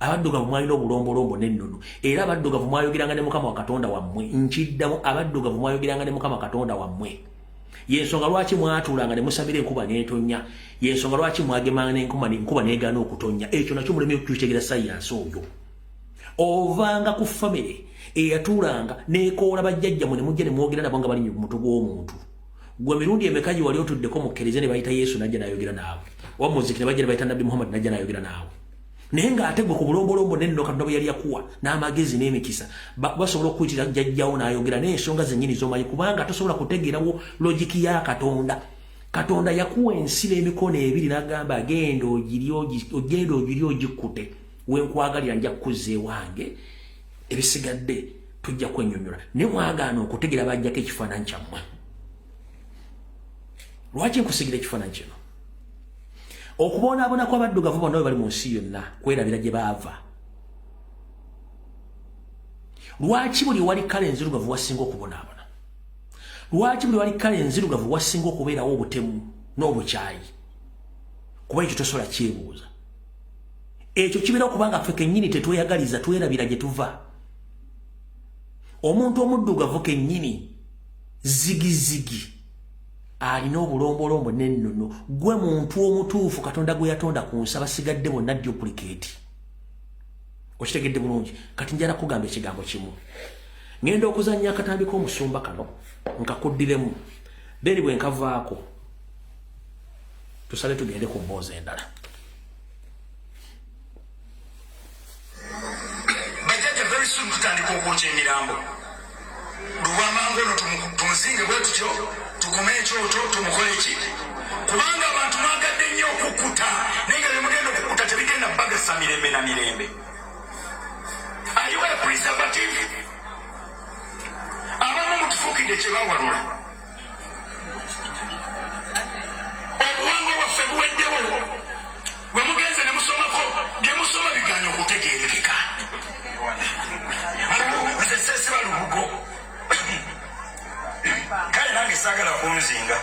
mwalina obulombolombo nennono era abaddugavu mwayogeranga ne Mukama wa Katonda wammwe nkiddamu abaddugavu mwayogeranga ne Mukama Katonda wammwe yensonga lwaki mwatuulanga ne musabira enkuba n'etonnya yensonga lwaki mwagemanga n'enkuba n'egaana okutonnya ekyo nakyo muleme okukitegera sayansi oyo ovanga ku famire eyatuulanga n'ekoola bajjajjammwe ne mujja ne mwogera nabo nga bali mu mutwe gw'omuntu gwe mirundi emeka gye wali otuddeko mu kkereza ne bayita Yesu najja n'ayogera naawe oba muziki ne bajja ne bayita Nabbi Muhammad najja n'ayogera naawe naye ng'ate gwe ku bulombolombo nenno Katonda bwe yali yakuwa n'amagezi n'emikisa basobola okuyitira jjajjawo n'ayogera n'ensonga zennyini z'omanyi kubanga tosobola kutegeerawo logiki ya Katonda yakuwa ensi n'emikono ebiri n'agamba agenda ogiri ogikutte wenkwagalira nja kukuzza ewange ebisigadde tujja kwennyonnyola ne mwagaana okutegeera bajjako ekifaananyi kyammwe lwaki nkusigira ekifaananyi kino okubonaabona kw'abaddugavu bonna bwe bali mu nsi yonna kwerabira gye baava lwaki buli wali kale enzirugavu wasinga okubonaabona lwaki buli wali kale enzirugavu wasinga okubeerawo obutemu n'obukyayi kuba ekyo tosobola kyebuuza ekyo kibeera okubanga ffe kennyini tetweyagaliza twerabira gye tuva omuntu omuddugavu kennyini zigizigi alina obulombolombo n'ennono gwe muntu omutuufu Katonda gwe yatonda ku nsi basigadde bonna duplicate okitegedde bulungi kati njala kugamba ekigambo kimu ngenda okuzannya akatambi k'omusumba kano nkakuddiremu then bwe nkavaako tusale tugende ku mboozi endala bajjajja very soon tutandika okwokya emirambo lwamangu eno tumuzinge bwe tutyo tukume ekyoto tumukole ki kubanga abantu mwagadde nnyo okukuta naye nga bemugenda okukuta tebigenda bagasa mirembe na mirembe ayiwa preservative abamu mutufuukidde kye bawalula obuwangwa bwaffe buweddewo bwe mugenze ne musomako bye musoma biganya okutegeerekeka nze seesiba lubugo kale nange saagala kunzinga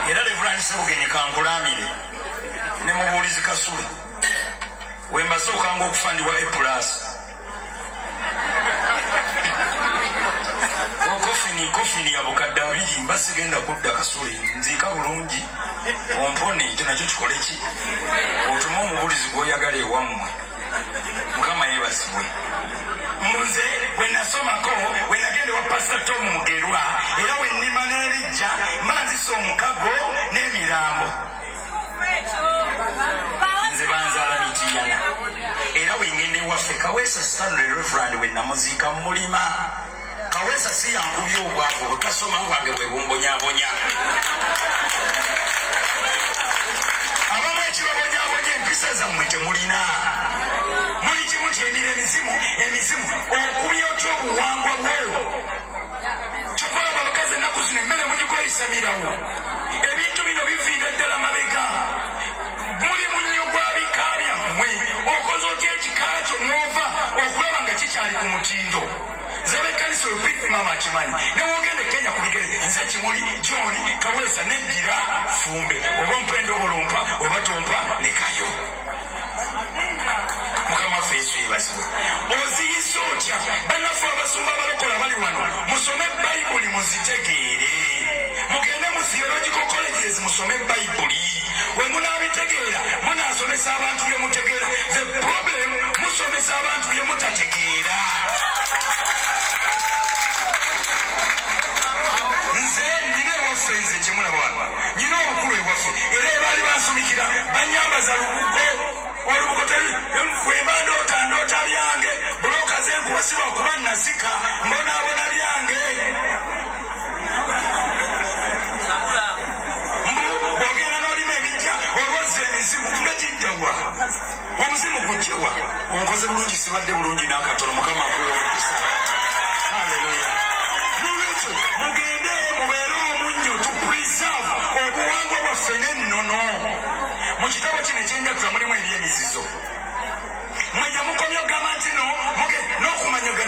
era Reverend Sebugenyi kankulamire ne mubuulizi Kasule wembasookanga okufandibwa A+ kofini ya bukadde abiri mbasigenda kudda Kasule nziika bulungi ompone ekyo nakyo kikole ki otuma omubuulizi gw'oyagala ewammwe Mukama yeebazibwe nze bwe nasomako bwe nagenda wa Pastor Tom Mugerwa era bwe nnima n'ebijja manzisa omukago n'emirambo nze banzaala mitiyana era bwe ngenda ewaffe Kaweesa Stanley Reverend bwe namuziika mu mulima Kaweesa si yankubye obwavu butasoma bwange bwe bumbonyabonya abamu ekibabonyabonya empisa zammwe temulina muli kimu kyendira emizimu okubya otya obuwangwa bwo kyokola abakazi ennaku zino emmere mugikweisamirawo ebintu bino biviira ddala mabega muli munnyo gwa bika byammwe okoze otya ekika kyo mwova okulaba nga kikyali ku mutindo zebekkanisa olupimama kimanyi newogende Kenya ku bigere nze Kimuli John Kaweesa nedgira Fumbe oba mpendo bulumpa oba tompa nekayo Mukama waffe Yesu yeebazibwe oziyisa otya bannaffe abasumba abalokola bali wano musome Bayibuli muzitegeere mugende mu theological colleges musome Bayibuli we munaabitegeera munaasomesa abantu bye mutegeera the problem musomesa abantu bye mutategeera nze nina ewaffe nze kyemulaba wano nyina obukulu ewaffe era ebaali bansumikira banyambaza lubugo olubugo wembandoota byange buloka zenkuwasiba okuba nasika mbonaabona byange ogenda n'olima ebijja olwazza emizimu ngagijjawa omuzimu gujjawa onkoze bulungi sibadde bulungi n'akatono Mukama akuwomukisa haleluya nolwekyo mugende mubeere omunnyo tupulisavu obuwangwa bwaffe n'ennono mu kitabo kino ekyenjagula mulimu ebyemizizo mwejja mukomya ogamba nti no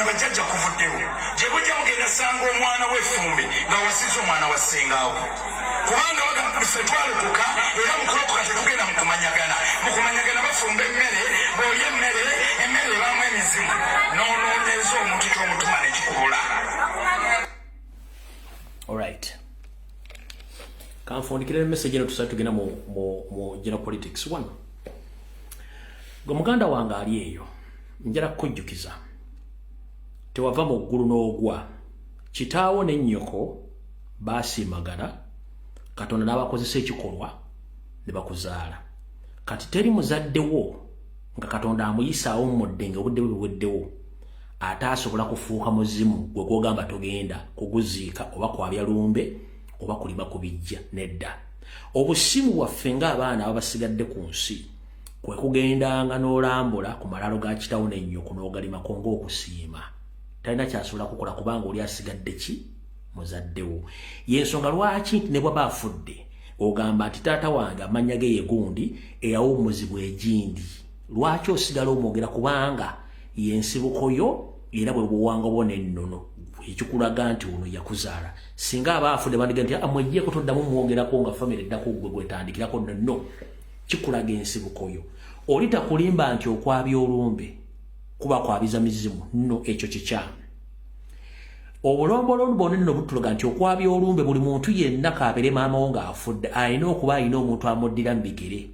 bano bajjajja kuvuddewo gye bujja mugenda sanga omwana w'effumbi nga wasiza omwana wassengaawo kubanga bagaffe twalokoka era mukulokoka tetugenda mukumanyagana bafumba emmere bw'olya emmere ebaamu emizimu n'onoonyeza omuntu ky'omutuma nekikubula. Alright. Kanfundikira message eno tusatu tugenda mu general politics. One. Gwe muganda wange ali eyo njala kujjukiza tewava mu ggulu n'ogwa kitaawo ne nnyoko baasiimagana Katonda n'abakozesa ekikolwa ne bakuzaala kati teri muzaddewo nga Katonda amuyisaawo mmudde nga obudde buweddewo ate asobola kufuuka muzimu gwe gw'ogamba togenda kuguziika oba kwabya lumbe oba kulima kubijja nedda. Obusimu bwaffe ng'abaana ababasigadde ku nsi kwe kugendanga n'olambula ku malalo ga kitaawo n'ennyoko n'ogalimako ng'okusiima talina kyasobola kukola kubanga oli asigadde ki muzaddewo. Y'ensonga lwaki ne bw'aba afudde ogamba nti taata wange amannya ge ye gundi eyawummuzibwa egindi. Lwaki osigala omwogera kubanga y'ensibuko yo era bwe buwanga bwona ennono ekikulaga nti ono yakuzaala. Singa aba afudde bandiga nti amwejjeeko toddamu mwogerako nga famire eddako gwe gwetandikirako nno kikulaga ensibuko yo. Oli takulimba nti okwabya olumbe kuba kwabiza mizimu nno ekyo kikyamu. Obulombolombo bwonna nno butuloga nti okwabya olumbe buli muntu yenna kaabere maama wo ng'afudde alina okuba alina omuntu amuddira mu bigere.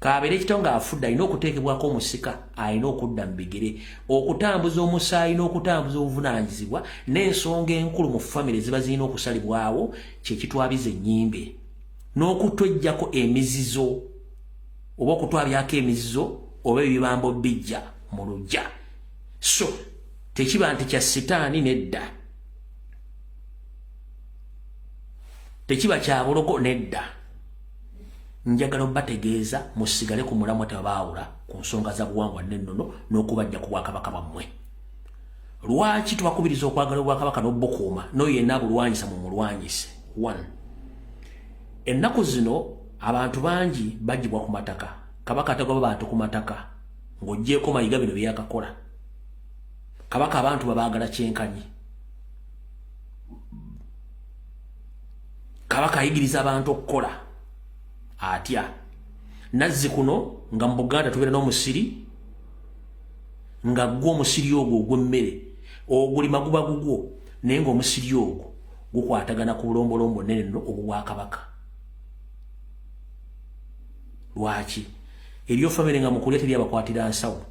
Kaabere ekito ng'afudde alina okuteekebwako omusika alina okudda mu bigere. Okutambuza omusaayi n'okutambuza obuvunaanyizibwa n'ensonga enkulu mu famire ziba zirina okusalibwawo kye kitwabiza ennyimbe. N'okutwejjako emizizo oba okutwabyako emizizo oba ebibambo bijja mu luggya. So tekiba nti kya sitaani nedda. Tekiba kya bulogo nedda. Njagala obategeeza musigale ku mulamwa tabaawula ku nsonga za buwangwa n'ennono n'okubajja ku bwakabaka bammwe. Lwaki twakubiriza okwagala obwakabaka n'obukuuma n'oyo yenna abulwanyisa mu mulwanyise? One. Ennaku zino abantu bangi bagibwa ku mataka. Kabaka atagoba bantu ku mataka ng'oggyeko mayiga bino byakakola. Kabaka abantu babaagala kyenkanyi. Kabaka ayigiriza abantu okukola atya. Nazzi kuno nga mu Buganda tubeera n'omusiri nga gwo omusiri ogwo ogw'emmere ogulima guba gugwo naye ng'omusiri ogwo gukwatagana ku bulombolombo nene nno obubwakabaka. Lwaki? Eriyo famire nga mukulya teri abakwatira nsawo.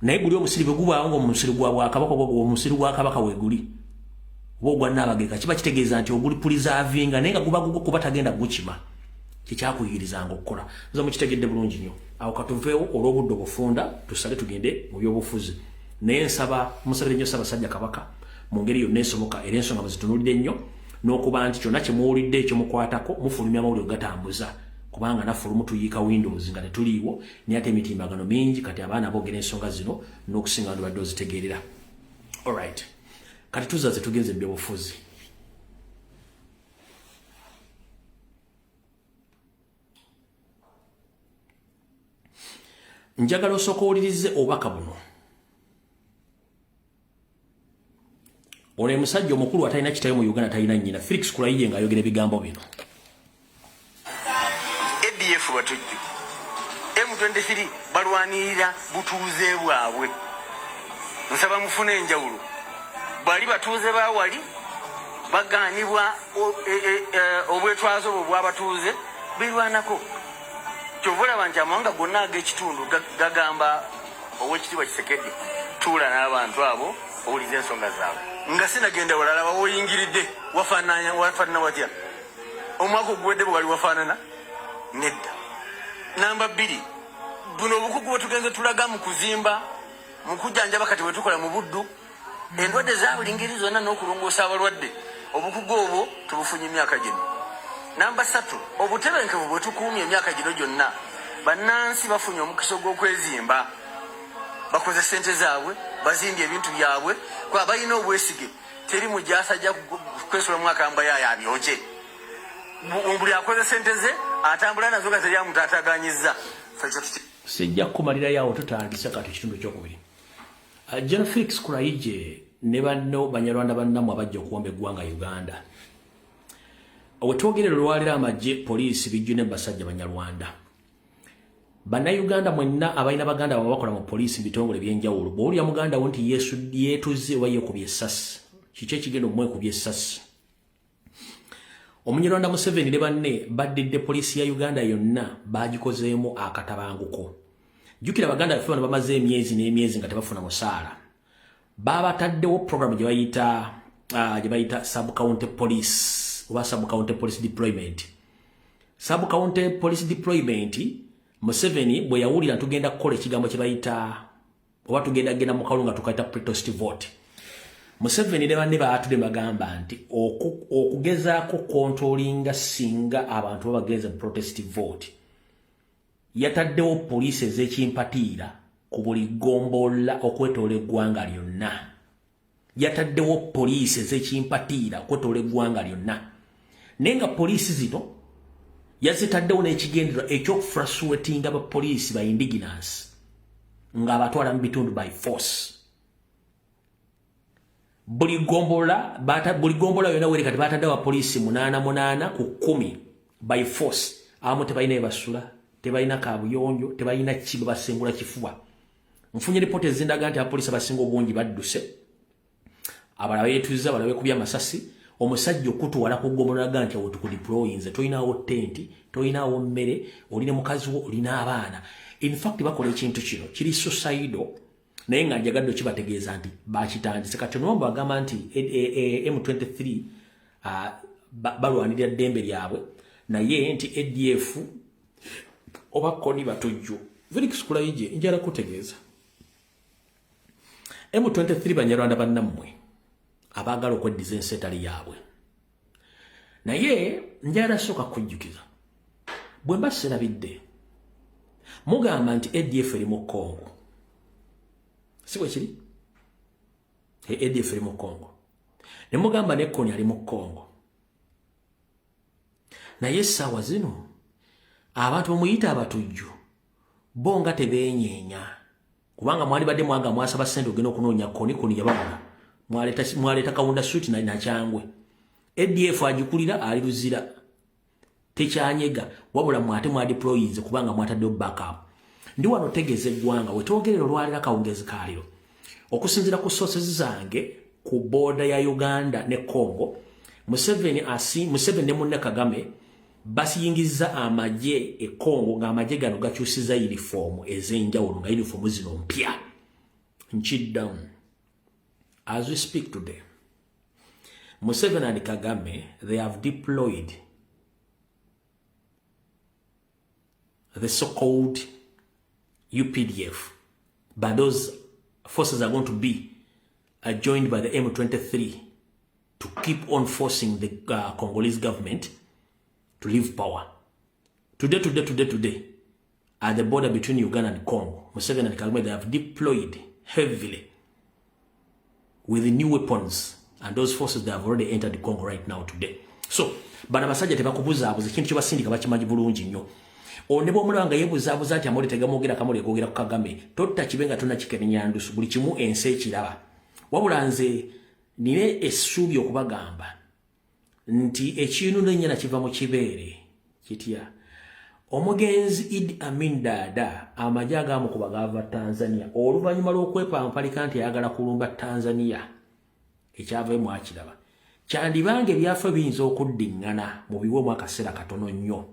Naye guli omusiri bwe gubaawo ng'omusiri gwa bwakabaka omusiri gwa kabaka weeguli oba ogwa Nnaabageka kiba kitegeeza nti oguli pulizaavinga naye nga guba gugwo kuba tagenda gukima. Kyekyakuyigirizanga okukola. Nze mukitegedde bulungi nnyo. Awo katuveewo olw'obudde obufunda tusale tugende mu byobufuzi. Naye nsaba musabire nnyo Ssaabasajja Kabaka mu ngeri yonna esoboka era ensonga muzitunuulidde nnyo n'okuba nti kyonna kye muwulidde ekyo mukwatako mufulumya amawulire gatambuza kubanga naffe olumu tuyiika Windows nga tetuliiwo naye ate emitimbagano mingi kati abaana boogera ensonga zino n'okusinga ndibadde ozitegeerera. Alright. Kati tuzaze tugenze mu byobufuzi. Njagala osooka owulirize obubaka buno. Ono musajja omukulu atalina kitayo mu Uganda talina nnyina Felix Kulayiye ng'ayogera ebigambo bino. ADF batujju M23 balwanirira butuuze bwabwe. Nsaba mufune enjawulo. Bali batuuze baawali bagaanibwa obwetwazo obwo bw'abatuuze birwanako. Kyovulaba nti amawanga gonna ag'ekitundu gagamba Oweekitiibwa Kisekedi tuula n'abantu abo owuliza ensonga zaabwe. Nga sinagenda walala bawoyingiridde wafaanana watya? Omwaka oguwedde bwe wali wafaanana? Nedda. Namba 2 buno obukugu bwe tugenze tulaga mu kuzimba mu kujjanjaba kati bwe tukola mu buddu endwadde za buli ngeri zonna n'okulongoosa abalwadde obukugu obwo tubufunye emyaka gino. Namba 3 obutebenkevu bwe tukuumye emyaka gino gyonna bannansi bafunye omukisa gw'okwezimba bakoze ssente zaabwe bazimbye ebintu byabwe kuba balina obwesige teri mujaasa ajja kwesula mwaka mbayaayo abyoje. Buli akoze ssente ze atambula nazo nga teri amuntu ataaganyizza. Sijja kumalira yawo tutandise kati ekitundu ekyokubiri. General Felix Kulaije ne banno banyarwanda bannamu abajja okuwamba eggwanga Uganda. Wetwogerera olwalira amagye poliisi bijju ne basajja banyarwanda. Bannayuganda mwenna abalina baganda babakola mu poliisi bitongole byenjawulo. Bw'olya muganda wo nti yeetuze oba yeekubye essasi. Kiki ekigenda omwekubye essasi? Omunyarwanda Museveni ne banne baddidde poliisi ya Uganda yonna baagikozeemu akatabanguko. Jjukira baganda baffe bano bamaze emyezi n'emyezi nga tebafuna musaala. Babataddewo programu gye bayita sub-county police oba sub-county police deployment. Sub-county police deployment Museveni bwe yawulira tugenda kukola ekigambo kye bayita oba tugenda mu kalulu nga tukaita pre-toast vote. Museveni ne banne baatudde bagamba nti okugezaako controllinga singa abantu babagenze mu protest vote. Yataddewo poliisi ez'ekimpatiira ku buli gombola okwetoola eggwanga lyonna. Yataddewo poliisi ez'ekimpatiira okwetoola eggwanga lyonna. Naye nga poliisi zino yazitaddewo n'ekigendera ekyokufruswatinga abapoliisi ba indigenous ng'abatwala mu bitundu by force. Buli gombola yonna weri kati bataddewo abapoliisi 88 ku 10 by force. Abamu tebalina ebasula, tebalina kaabuyonjo, tebalina kibe basengula kifuba. Nfunye ripooti ezindaga nti abapoliisi abasinga obungi badduse. Abalala beetuza, abalala beekubya amasasi. Omusajja okutuwala ku ggomola nti awo tukudeployinze, toyinaawo tenti, toyinaawo mmere, olina mukazi wo, olina abaana. In fact bakola ekintu kino kiri suicidal, naye nga njagadde kibategeeza nti bakitandise. Kati nombo agamba nti M23 balwanirira ddembe lyabwe, naye nti ADF oba koni batujju. Felix Kulaije njala kutegeeza M23 banyarwanda bannammwe abaagala okweddiza enseetali yaabwe. Naye njala soka kujjukiza bwe mba sirabidde mugamba nti ADF eri mu Congo. Si bwe kiri? ADF eri mu Congo. Ne mugamba ne Kony ali mu Congo. Naye essaawa zino abantu bamuyita abatujju bo nga tebeenyeenya kubanga mwali badde mwanga mwasaba ssente ogenda okunoonya Kony yababula. Mwaleta kawunda suit na kyangwe. ADF agikulira ali luzira. Tekyanyega wabula mwate mwadeployinze kubanga mwataddeyo backup. Ndi wano tegeeza eggwanga wetwogerera olwalira kawungezi kaaliro. Okusinziira ku sources zange ku border ya Uganda ne Congo, Museveni ne munne Kagame basiyingiza amagye e Congo ng'amagye gano gakyusiza uniform ez'enjawulo nga uniform zino mpya. Nchiddamu. As we speak today, Museveni and Kagame, they have deployed the so-called UPDF, but those forces are going to be joined by the M23 to keep on forcing the Congolese government to leave power. Today, at the border between Uganda and Congo, Museveni and Kagame, they have deployed heavily with the new weapons, and those forces they have already entered the Congo right now today. So, bana basajja tebakubuzaabuza ekintu kye basindika bakimanyi bulungi nnyo. Onde bw'omulaba nga yeebuzaabuza nti amawulire tegamwogera kamawulire googera ku Kagame, totta kibe nga tonna kikemenya ndusu, buli kimu ensi ekiraba. Wabula nze nina essuubi okubagamba nti ekintu n'ennyana kiva mu kibeere kitya. Omugenzi Idi Amin Dada amagye agamukuba gava Tanzania oluvannyuma lw'okwepampalika nti ayagala kulumba Tanzania ekyavamu akiraba. Kyandibange byaffe biyinza okuddiŋŋana mu biwemu akaseera katono nnyo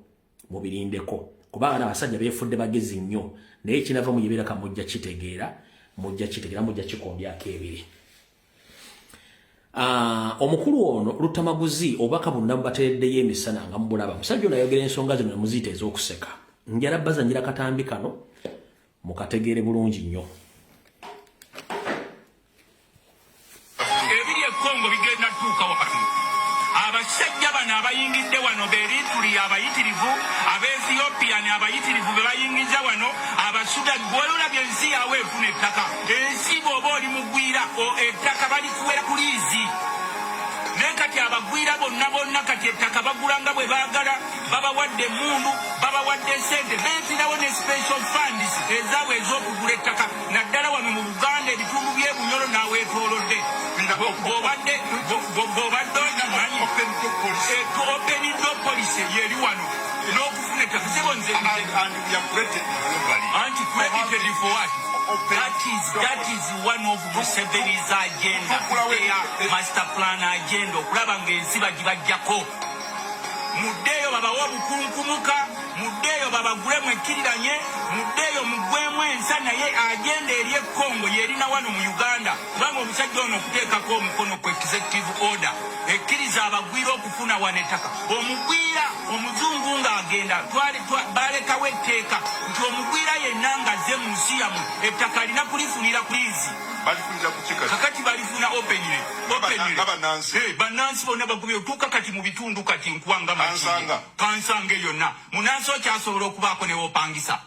mubirindeko kubanga n'abasajja beefudde bagezi nnyo naye kinava mu yibeera kamujja kitegeera mujja kikondyako ebiri. Omukulu ono Lutamaguzi obaka bonna batereddeyo emisana nga mubulaba. Musajja ono ayogera ensonga zino ne muziyita ez'okuseka. Njala bazannyira katambi kano mukategeere bulungi nnyo. Ebiri e Congo bigenda tuuka wakati. Abasajja bano abayingidde wano beerituli abayitirivu, Abaethiopia ne abayitirivu be bayingiza wano, Abasudan bw'olabye ensi yaabwe efuna ettaka. Ensi bw'oba oli mugwira ettaka balikuwera ku liizi. Naye kati abagwira bonna kati ettaka bagulanga bwe baagala babawadde emmundu babawadde sente beetirawo ne special funds ezaabwe ez'okugula ettaka naddala wano mu Buganda ebitundu by'Ebunyoro n'aweetoolodde bw'obadde okimanyi open door policy yeri wano n'okufuna ettaka sebo nze anti credited for what? That is one of Museveni's agenda. Their master plan agenda. Okulaba ng'ensi bagibajjako. Muddeeyo babawe obukunkumuka, muddeeyo babagulemu ekkiriranye, muddeeyo muggwemu ensa naye agenda eri Congo yerina wano mu Uganda. Kubanga omusajja ono okuteekako omukono ku executive order ekkiriza abagwira okufuna wano ettaka. Omugwira omuzungu ng'agenda balekawo etteeka nti omugwira yenna ng'azze mu nsi yammwe ettaka alina kulifunira kuliizi. Kakati balifuna openire bannansi bonna bagubye otuuka kati mu bitundu kati nkuwanga kansanga yonna munansi okyasobola okubaako newopangisa.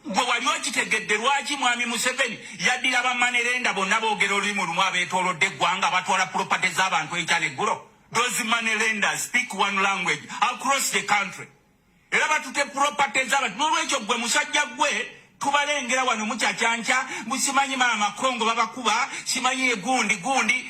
Gwe wali okitegedde lwaki mwami Museveni yaddira bamanerenda bonna boogera olulimi lumu abeetoolodde eggwanga batwala property z'abantu enkya n'eggulo? Those manerenders speak one language across the country. Era batute property z'abantu. N'olwekyo gwe musajja gwe tubalengera wano mukyakyanca musimanyi maama Kongo babakuba simanyi gundi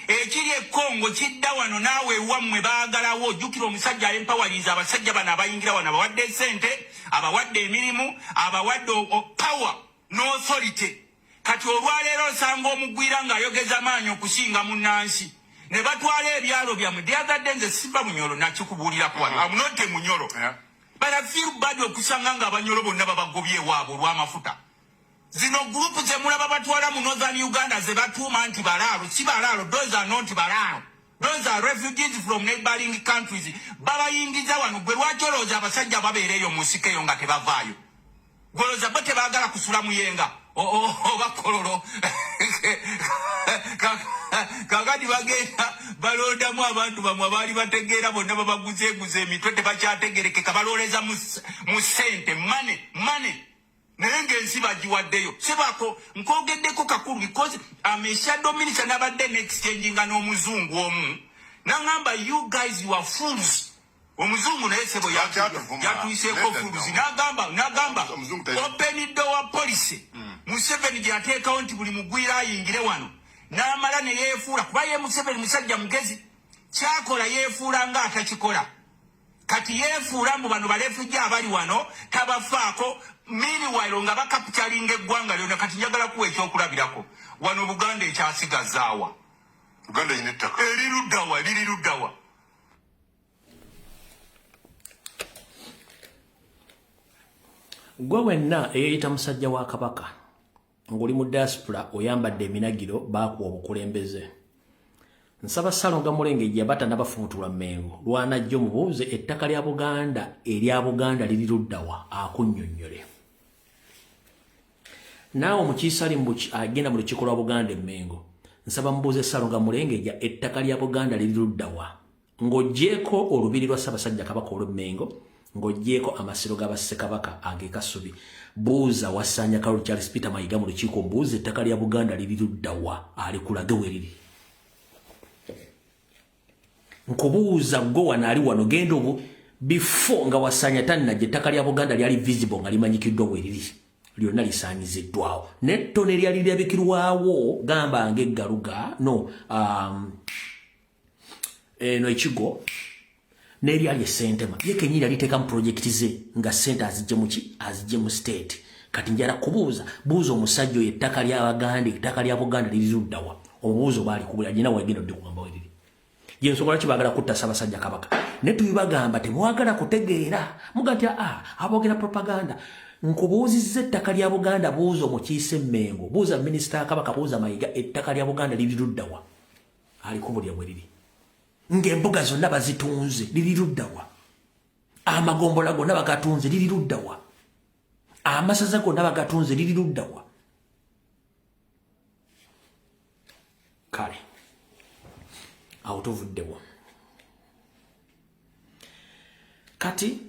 ekiri Kongo kidda wano naawe ewammwe baagalawo. Jjukira omusajja ayempawaliza abasajja bano abayingira wano abawadde sente abawadde emirimu abawadde power no authority. Kati olwaleero osanga omugwira ng'ayogeza maanyi okusinga munnansi ne batwala ebyalo byammwe. The other day nze simba Munyoro nakikubuulirako wano. I'm not a Munyoro. But I feel bad okusanga ng'Abanyoro bonna babagobye ewaabwe olw'amafuta. Zino gurupu ze mulaba batwala mu Northern Uganda ze batuuma nti balaalo. Si balaalo, those are not balaalo. Those are refugees from neighboring countries. Babayingiza wano. Gwe lwaki olowooza abasajja babeera eyo mu nsiko eyo nga tebavaayo? Gwe olowooza bo tebaagala kusula muyenga oba kololo? Kakati bagenda balondamu abantu bamwe abaali bategeera bonna babaguzeeguza emitwe tebakyategerekeka balooleza mu ssente mane naye ng'ensi bagiwaddeyo. Sebako nkogeddeko kakulu because shadow minister n'abadde n'exchanging n'omuzungu omu n'angamba you guys you are fools. Omuzungu naye sebo yatuyiseeko fools n'agamba open door policy. Museveni gye yateekawo nti buli mugwira ayingire wano n'amala ne yeefuula kuba ye Museveni musajja mugezi kyakola yeefuula nga atakikola. Kati yeefuula mbu bano balefujja abali wano tabafaako meanwhile nga bakapitalinga eggwanga lyonna. Kati njagala kuwa ekyokulabirako wano Buganda ekyasigazaawa Uganda ine ettaka liri luddawa. Gwe wenna eyeeyita musajja wa Kabaka ng'oli mu diaspora oyambadde eminagiro baakuwa obukulembeze. Nsaba Ssalonga Mulengejja batanabafubutula Mmengo lwanajja omubuuze ettaka lya Buganda erya Buganda liri luddawa akunnyonnyole. Naawe omukiise ali agenda mu lukiiko lwa Buganda Mmengo nsaba mubuuze Ssalonga Mulengejja ettaka lya Buganda liri luddawa ng'oggyeko olubiri lwa Ssaabasajja Kabaka olw'Emmengo ng'oggyeko amasiro g'Abassekabaka ag'Ekasubi. Buuza Wasanya Karoli Charles Peter Mayiga mu lukiiko mbuuze ettaka lya Buganda liri luddawa alikulage we liri. Nkubuuza gwe wano ali wano genda obu before nga Wasanya tannajja ettaka lya Buganda lyali visible nga limanyikiddwa bwe liri lyonna lisaanyiziddwawo n'ettone lyali lyabikirwawo gamba ng'eggaluga no eno ekigo n'eryali essentema ye kenyini aliteekamu projekiti ze nga ssente azijje mu state. Kati njala kubuuza buuza omusajja oyo ettaka lya Buganda liri luddawa. Obubuuzo baali kubula jina wagenda odde kugamba we liri. Je nsobola kibaagala kutta Ssaabasajja Kabaka ne tubibagamba temwagala kutegeera mugati aboogera propaganda. Nkubuuzizza ettaka lya Buganda buuza omukiise Mmengo buuza minisita Kabaka buuza Mayiga ettaka lya Buganda liri luddawa alikubulya bwe liri. Ng'embuga zonna bazitunze liri luddawa. Amagombola gonna bagatunze liri luddawa. Amasaza gonna bagatunze liri luddawa. Kale awo tuvuddewo. Kati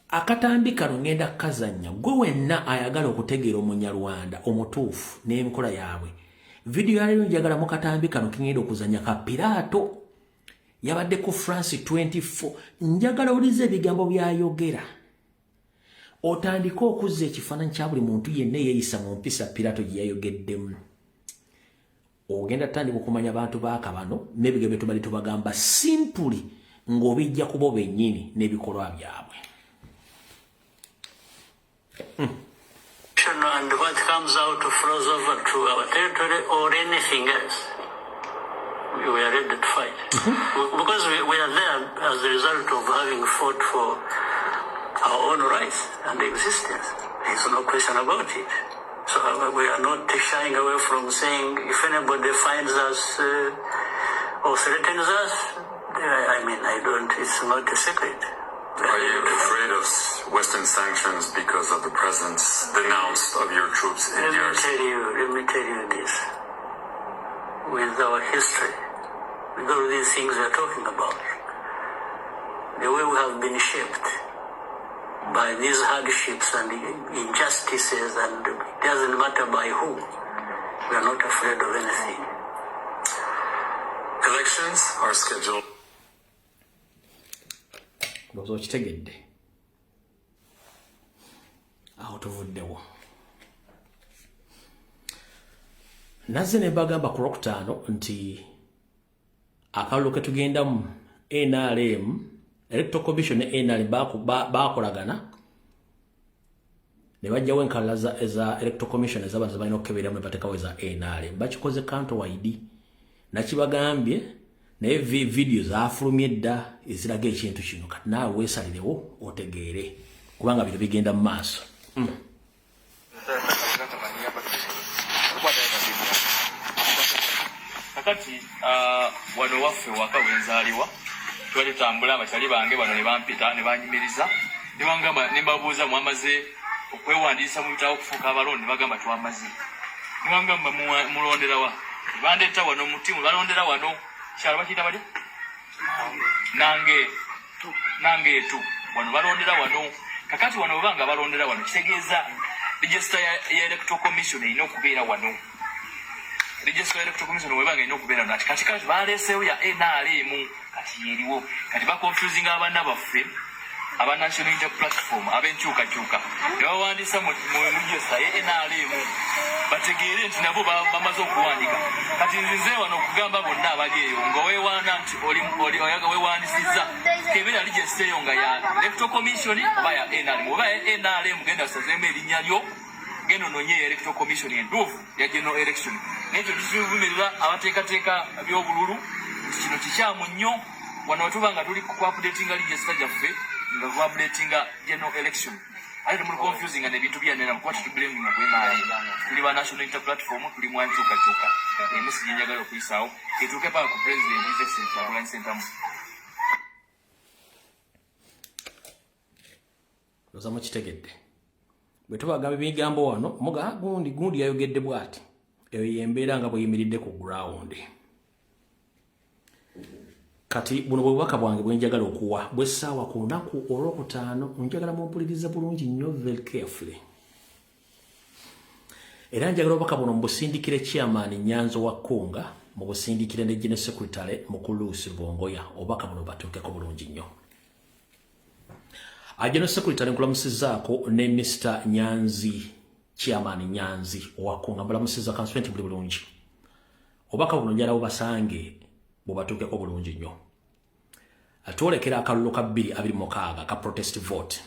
akatambi kano ngenda kukazannya gwe wenna ayagala okutegeera Omunyarwanda omutuufu n'enkola yaabwe video ya lero njagala mu katambi kano kingenda okuzanya ka Pilato yabadde ku France 24 njagala ulize ebigambo byayogera otandika okuzza ekifaananyi kya buli muntu yenna yeeyisa mu mpisa Pilato gye yayogeddemu ogenda tandika okumanya abantu baakabano n'ebigambo tubali tubagamba simpuli ng'obijja kubo bennyini n'ebikolwa byabwe. And what comes out flows over to our territory or anything else, we are ready to fight. Because we are there as a result of having fought for our own rights and existence. There's no question about it. So we are not shying away from saying if anybody finds us or threatens us, it's not a secret. Are you afraid of Western sanctions because of the presence denounced of your troops in DRC? Let me tell you this. With our history, with all these things we are talking about, the way we have been shaped by these hardships and injustices, and it doesn't matter by who, we are not afraid of anything. Elections are scheduled. Lozo kitegedde aho tuvuddewo nazze ne bagamba ku Lwokutaano nti akalulu ke tugendamu NRM Electoral Commission ne NRM baakolagana ne bajjawo enkalala za Electoral Commission ez'abantu balina okukebereramu ne bateekawo eza NRM bakikoze counter-wide nakibagambye naye video zaafulumye dda eziraga ekintu kino kati naawe weesalirewo otegeere kubanga bino bigenda mu maaso. Kakati wano waffe waka wenzaliwa twali tambula abakyali bange bano ne bampita ne banyimiriza ne bangamba ne mbabuuza mwamaze okwewandiisa mu bitabo okufuuka abalonde ne bagamba twamaze ne bangamba mulondera wa bandeeta wano mutimu balondera wano kyalo bakiyita bali nange etu wano balondera wano kakati wano banga balondera wano kitegeeza register ya Electoral Commission erina okubeera wano. Register Electoral Commission webanga ino kubeera nati kati baleesewo ya NRM kati eriwo kati bakonfusing abaana baffe aba National Unity Platform abenkyukakyuka ne bawandiisa mu register ya NRM bategeere nti nabo bamaze okuwandika kati nzinze wano okugamba bonna abali eyo nga weewaana nti oyaga weewandisiza kebeera register eyo nga ya Electoral Commission oba ya NRM oba ya NRM genda osazeemu erinnya lyo genda ononye Electoral Commission entuufu ya general election. Nekyo tukivumirira abateekateeka by'obululu nti kino kikyamu nnyo wano wetuba nga tuli ku-updatinga register gyaffe nga ku-updatinga general election ate temuli confusing n'ebintu byanera mukuba tetubulaminga kwenaali tuli ba National Unity Platform tuli mwankyukakyuka emesigi njagala okuyisaawo etuuke paka ku president Excellency Kyagulanyi Ssentamu. Loza mukitegedde bwe tubagamba ebigambo wano muga gundi yayogedde bw'ati eyo yembeera nga bweyimiridde ku ground. Kati buno bwebubaka bwange bwenjagala okuwa bw'essaawa ku lunaku olwokutaano njagala mumpuliriza bulungi nnyo very carefully era njagala obubaka buno mbusindikire chairman Nyanzo wa Kunga mu busindikire ne General Secretary Mukulusi Bongoya obubaka buno batuukeko bulungi nnyo. General Secretary nkulamusizaako ne Mr. Nyanzi Chairman Nyanzi wakunga balamusiza constituent buli bulungi obaka buno njala obasange bubatuukeko bulungi nnyo atwolekera akalulu ka 226 ka protest vote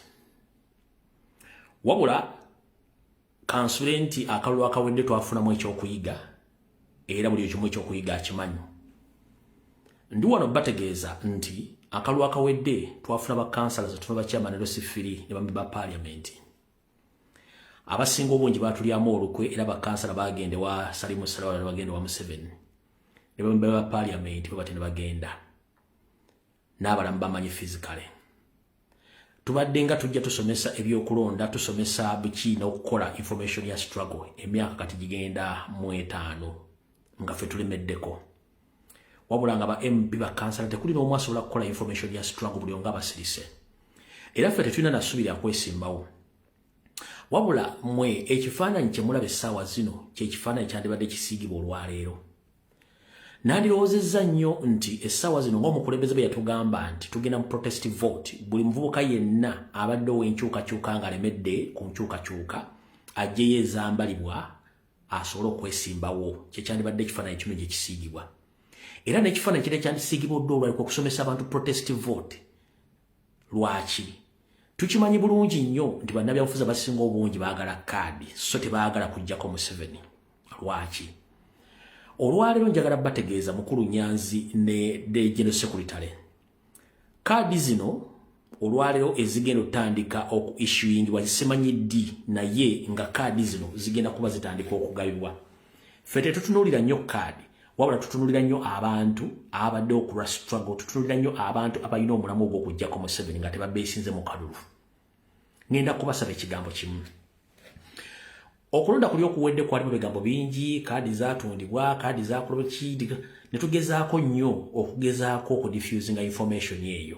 wabula constituent akalulu akawedde twafunamu ekyokuyiga era buli ekimu ekyokuyiga akimanyi ndi wano bategeeza nti akalulu akawedde twafuna ba councillors tufuna ba chairman Rosifiri ne bambi ba parliament abasinga obungi batulyamu olukwe era bakansala bagende wa Salimu Salawala bagende wa Museveni ne bambi ba parliament baba tene bagenda n'abalamu bamanyi physically tubadde nga tujja tusomesa ebyokulonda tusomesa biki n'okukola information ya struggle emyaka kati gigenda mu 5 nga ffe tulemeddeko wabula nga ba MP bakansala tekuli n'omu asobola kukola information ya struggle buli nga basirise era ffe tetulina nasubira kwesimbawo wabula mwe ekifaananyi kye mulaba essaawa zino kyekifaananyi kyandibadde kisiigibwa olwaleero. Nandiroozezza nnyo nti essaawa zino ng'omukulembeze bwe yatugamba nti tugenda mu protest vote, buli muvubuka yenna abaddewo enkyukakyuka ng'alemedde ku nkyukakyuka ajjeyo ezambalibwa asobole okwesimbawo, kyekyandibadde ekifaananyi kino gye kisiigibwa. Era n'ekifaananyi kiri ekyandisiigibwa dda olwaliko okusomesa abantu protest vote. Lwaki? Tukimanyi bulungi nnyo nti bannabyabufuzi abasinga obungi baagala kaadi so tebaagala kujjako Museveni. Lwaki? Olwaleero njagala bategeeza mukulu Nyanzi ne General Secretary. Kaadi zino olwaleero ezigenda otandika oku-issuingibwa zisemanyiddi naye nga kaadi zino zigenda kuba zitandika okugabibwa. Ffe tetutunuulira nnyo kaadi, wabula tutunuulira nnyo abantu abadde okulwa struggle, tutunuulira nnyo abantu abalina omulamu ogw'okujjako Museveni nga tebabeesinze mu kalulu. Ngenda kubasaba ekigambo kimu. Okulonda kuli okuwedde kwalimu bigambo bingi, kaadi zaatundibwa, kaadi zakuloba ki, ne tugezaako nnyo okugezaako okudiffusinga information eyo.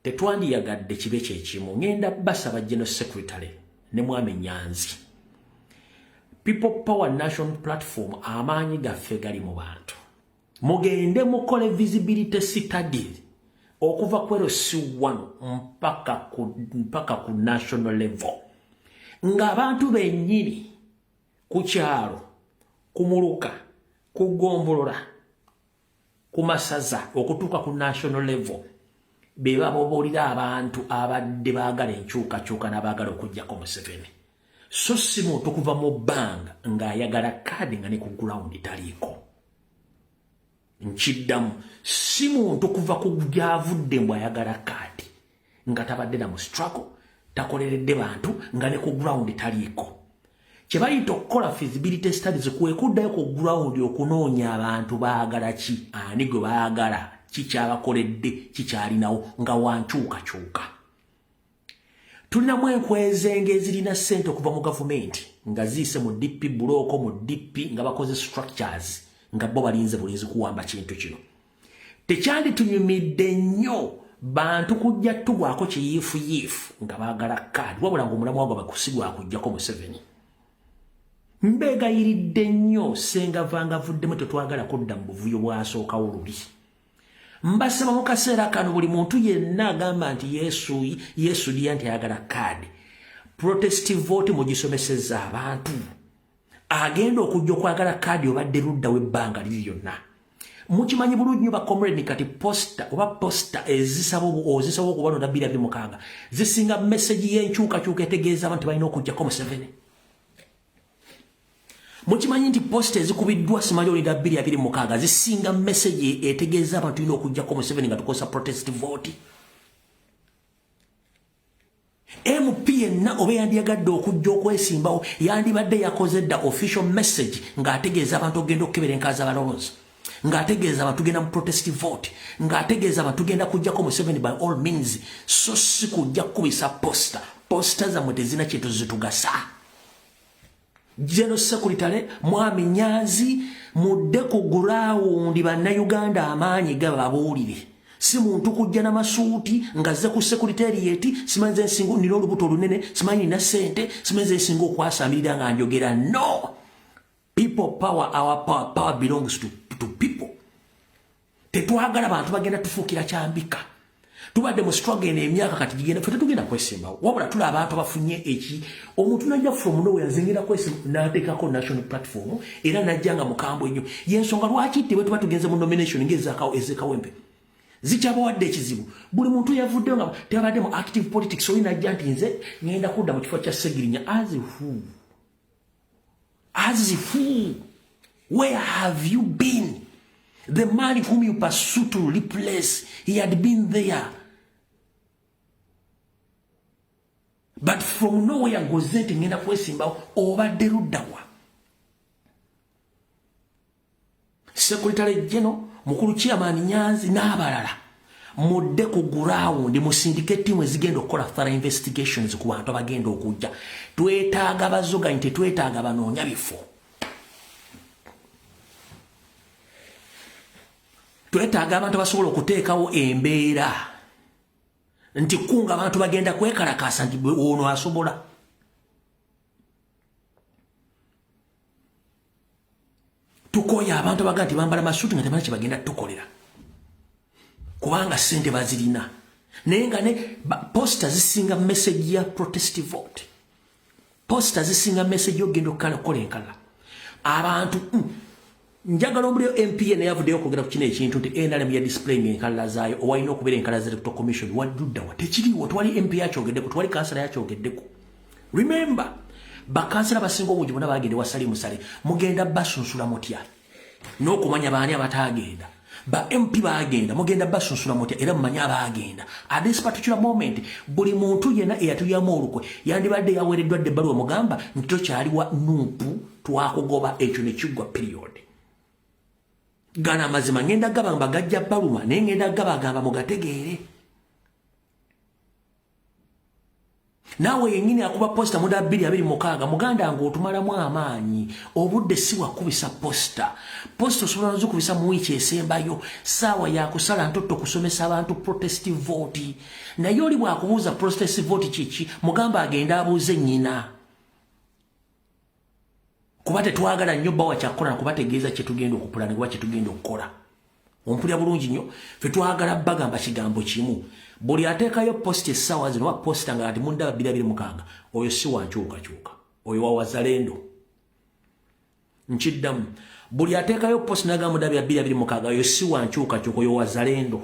Tetwandiyagadde kibe kyekimu. Ngenda basaba General Secretary ne Mwami Nyanzi. People Power National Platform amaanyi gaffe gali mu bantu. Mugende mukole visibility studies okuva ku LC1 mpaka ku national level. Ng'abantu bennyini ku kyalo, ku Muluka, ku Gombolola, ku Masaza okutuuka ku national level be babobolira abantu abadde baagala enkyukakyuka n'abaagala okujjako Museveni. So si muntu kuva mu bbanga ng'ayagala kaadi nga ne ku ground taliiko. Nkiddamu, si muntu kuva ku gyavudde mbw ayagala kaadi nga tabadde na mu struggle, takoleredde bantu nga ne ku ground taliiko. Kye bayita okukola feasibility studies kwe kuddayo ku ground okunoonya abantu baagala ki, ani gwe baagala, kikyabakoledde, kikyalinawo nga wankyukakyuka. Tulinamu enkwezenge ezirina ssente okuva mu gavumenti nga ziise mu DP buloko mu DP nga bakoze structures nga bo balinze bulinzi kuwamba kintu kino. Tekyanditunyumidde nnyo bantu kujja tugwako kiyiifuyiifu nga baagala kaadi wabula ng'omulamu wagwe bakusigwa kujjako Museveni. Mbeegayiridde nnyo senga vanga vuddemu tetwagala kudda mu buvuyo bwasookawo luli. Mbasaba mu kaseera kano buli muntu yenna agamba nti Yesu liya nti ayagala kaadi. Protest vote mugisomesezza abantu. Agenda okujja okwagala kaadi obadde ludda w'ebbanga liri lyonna. Mukimanyi bulungi nnyo bakomredi kati posta ezisaba okubalonda 2026 zisinga message y'enkyukakyuka etegeeza abantu balina okujjako Museveni. Mukimanyi nti posta ezikubiddwa simanyi 2026 zisinga message etegeeza abantu balina okujjako Museveni nga tukozesa protest vote. MP yenna oba yandiyagadde okujja okwesimbawo yandibadde yakoze dda official message ng'ategeeza abantu okugenda okukebera enkaza abalonzi, ng'ategeeza abantu tugenda mu protest vote, ng'ategeeza abantu tugenda kujjako Museveni by all means, so si kujja kukubisa posta zammwe tezina kintu zitugasa. General Secretary Mwami Nyanzi mudde ku ground bannayuganda amaanyi gababuulire. Si muntu kujja na masuuti ngazze ku secretariat simanyi nze nsinga nina olubuto olunene simanyi nina ssente simanyi nze nsinga okwasamirira nga njogera. No, people power, our power belongs to people. Tetwagala bantu bagenda tufuukira kyambika. Tubadde mu struggle n'emyaka kati gigenda ffe tetugenda kwesimbawo wabula tula abantu bafunye eki omuntu najja from nowhere azengera kwesimba n'ateekako national platform era najja nga mukambwe nnyo yensonga lwaki bwe tuba tugenze mu nomination ng'ezekawempe zikyabawadde ekizibu. Buli muntu yavuddeyo nga tebadde mu active politics oli najja nti nze ngenda kudda mu kifo kya Segirinya as who? Where have you been? The man whom you pursue to replace, he had been there. But from nowhere gozeti ngenda kwesimbawo obadde luddawa. Secretary General mukulu chairman Nyanzi n'abalala mudde ku ground mu syndicate team ezigenda okukola thorough investigations ku bantu abagenda okujja. Twetaaga bazoga nti twetaaga banoonya bifo. Twetaaga abantu basobola okuteekawo embeera nti kunga abantu bagenda kwekalakaasa nti ono asobola. tukoya abantu baganti bambala masuti nga temanyi bagenda tukolera kubanga sente bazirina nenga ne posta zisinga message ya protest vote posta zisinga message yogendo kala kolenkala abantu njagala omulio MPN yavudeyo okugera ku kino ekintu nti NRM ya displaying enkala zaayo owalina okubeera enkala za electoral commission wadudda wa tekiriwo twali MP yakyogeddeko twali kansala yakyogeddeko remember bakansala basinga obungi bonna bagende wasali musale mugenda basunsula mutya n'okumanya baani abatagenda ba MP bagenda mugenda basunsula mutya era mumanya abagenda at this particular moment buli muntu yena eyatuyamu olukwe yandibadde yaweereddwa dde ebbaluwa mugamba nti tokyaliwa nuupu twakugoba ekyo ne kiggwa period gana amazima ngenda gabamba gajja baluma naye ngenda gabagamba mugategeere nawe yenyini akuba posta muda 226 muganda ngo otumalamu amaanyi obudde si wakubisa posta osobola nzukubisa mu wiiki esembayo saawa yakusala ntotto kusomesa abantu protest vote naye oli bwakubuuza protest vote kiki mugamba agenda abuuze nnyina kuba tetwagala nnyo bbawa kyakukola nakubategeeza kyetugenda okupulana kuba kyetugenda okukola ompulya bulungi nnyo fe twagala bagamba kigambo kimu buli ateekayo posta essaawa zino wa posta nga ati mundaba 226 oyo si wankyukakyuka oyo wa wazalendo nkiddamu buli ateekayo posta naga mundaba 226 oyo si wankyukakyuka oyo wazalendo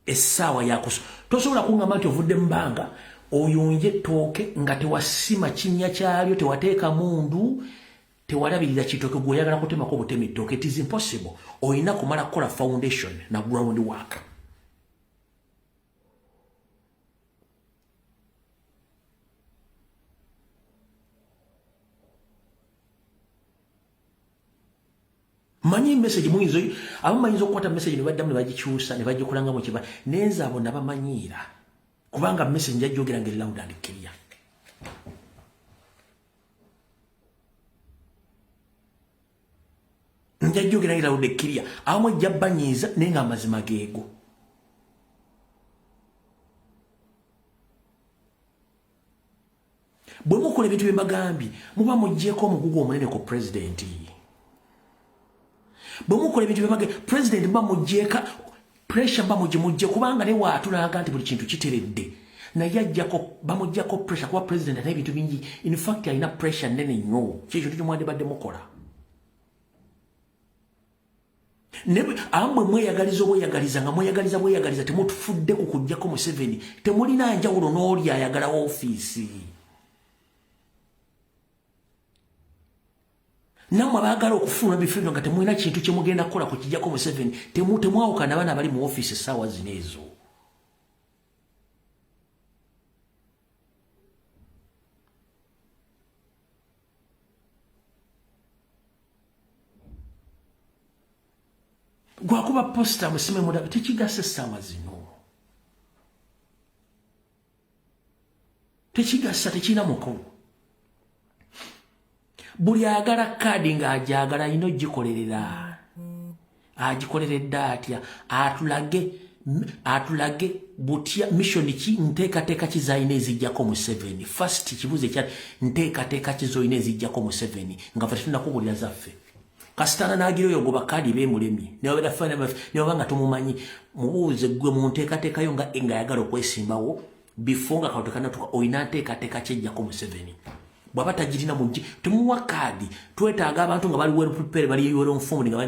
essaawa yakuso tosobola kungamba nti ovudde mbanga oyonje tooke nga tewasima kinnya kyalyo tewateeka mundu tewalabirira kitooke gweoyagala kutemako obutemi ttooke it is impossible oyina kumala kukola foundation na ground work manyi message muyinzo abamanyiza okukwata message ne baddamu ne bagikyusa ne bagikolanga mu kiba nenza abo nabamanyiira kubanga message njajjogera ngeri loud and clear njajjogera ngeri loud and clear abamu ejja banyiiza naye nga amazima geego bwe mukola ebintu bye mbagambye muba muggyeko omugugu omunene ku pulezidenti bwe mukola ebintu bye mbagambye pulezidenti muba muggyeka pressure mba mujje kubanga ne waatulaga nti buli kintu kiteredde naye ajjako bamuggyako pressure kuba president ate ebintu bingi in fact alina pressure nene nnyo kyekyo tekimwandibadde mukola ambwe mweyagaliza obweyagaliza nga mweyagaliza bweyagaliza temutufudde ku kuggyako Museveni temulina njawulo n'oli ayagala ofiisi namwe abaagala okufuna bifino nga temulina kintu kyemugenda kukola ku kijjako Museveni temwawukana abaana abali mu ofiisi essaawa zino ezo gwakuba posta musime muda tekigasa essaawa zino tekigasa tekina mukulu buli ayagala kaadi ng'ajagala ino gikolerera agikoleredde atya atulage butya mission ki nteekateeka ki zalina ezijjako Museveni first kibuuzo ekya nteekateeka ki zolina ezijjako Museveni nga fe tetunakubuulira zaffe kasitana n'agira oyo goba kaadi beemulemye newaba nga tumumanyi mubuuze gwe mu nteekateekayo nga ayagala okwesimbawo before nga kaotekanatuka olina nteekateeka kyejjako Museveni bwaba tagirina mujje temuwa kaadi twetaaga abantu nga bali well prepared bali well informed nga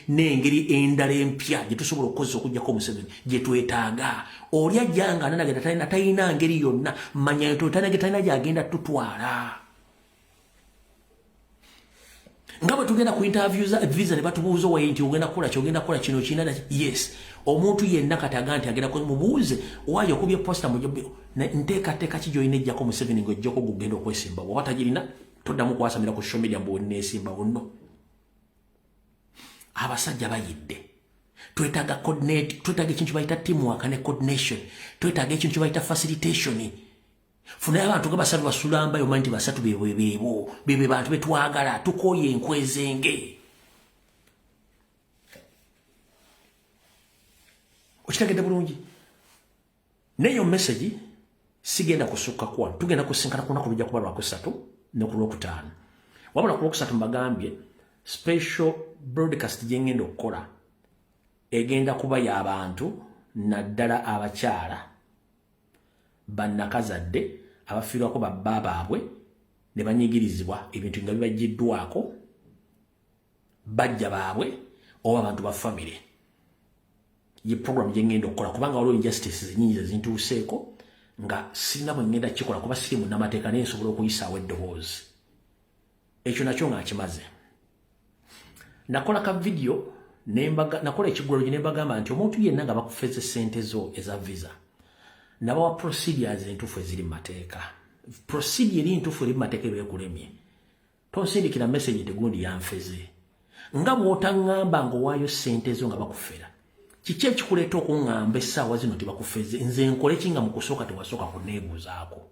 n'engeri endala empya gye tusobola okukozesa okuggyako Museveni gye twetaaga oli ajjanga ananagenda talina ngeri yonna manya talina gyagenda tutwala nga bwe tugenda ku interviews visa ne batubuuza wayi nti ogenda kukola kyogenda kukola kino kina yes omuntu yenna kataga nti agenda mubuuze owayo okubye posta nteekateeka ki gy'olina ejjako Museveni ng'ojjako gugenda okwesimba bw'oba tagirina toddamu kwasamira ku social media mbweneesimba wonno abasajja bayidde twetaaga coordinate twetaaga ekintu bayita teamwork ne coordination twetaaga ekintu kye bayita facilitation funayo abantu nga basatu basulambayo manyi nti basatu bebe bantu betwagala tukoye enkwezenge okitegedde bulungi neyo message sigenda kusukka kwa tugenda kusinkana ku lunaku lujja kuba lwakusatu ne ku lwokutaano wabula ku Lwokusatu mbagambye special broadcast gye ngenda okukola egenda kuba y'abantu naddala abakyala bannakazadde abafiirwako babba baabwe ne banyigirizibwa ebintu nga bibajjiddwako bajja baabwe oba abantu ba family. Ye program gye ngenda okukola kubanga waliwo injustices nnyingi ezintuuseeko nga sirina bwe ngenda kikola kuba siri munnamateeka naye nsobola okuyisaawo eddoboozi. Ekyo nakyo nga kimaze. Nakola ka video nakola ekiggwero gye ne mbagamba nti omuntu yenna nga bakufeze ssente zo eza visa nabawa procedures entuufu eziri mu mateeka. Procedure eri ntuufu eri mu mateeka ebeekulemye. Tonsindikira message nti gundi yanfeze. Nga bw'otaŋŋamba ng'owaayo ssente zo nga bakufera. Kiki ekikuleeta okuŋŋamba essaawa zino tibakufeze nze nkole ki nga mu kusooka tewasooka kuneebuuzaako.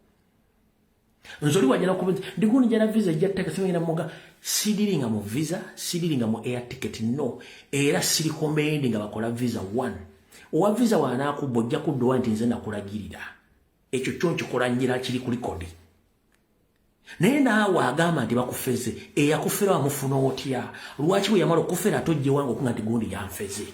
Nze oli wajja nakubuuza ndigundi jana visa ejja ttaka simanyira muga sidiringa mu visa sidiringa mu air ticket no era siri commendi nga bakola visa 1 owa visa wanaakubba ojja kuddowa nti nze nakulagirira ekyo kyo nkikola njira kiri ku likodi naye naawe agamba nti bakufeze eyakufera wamufuna otya lwaki bwe yamala okufera tojje wange okunga nti gundi yanfeze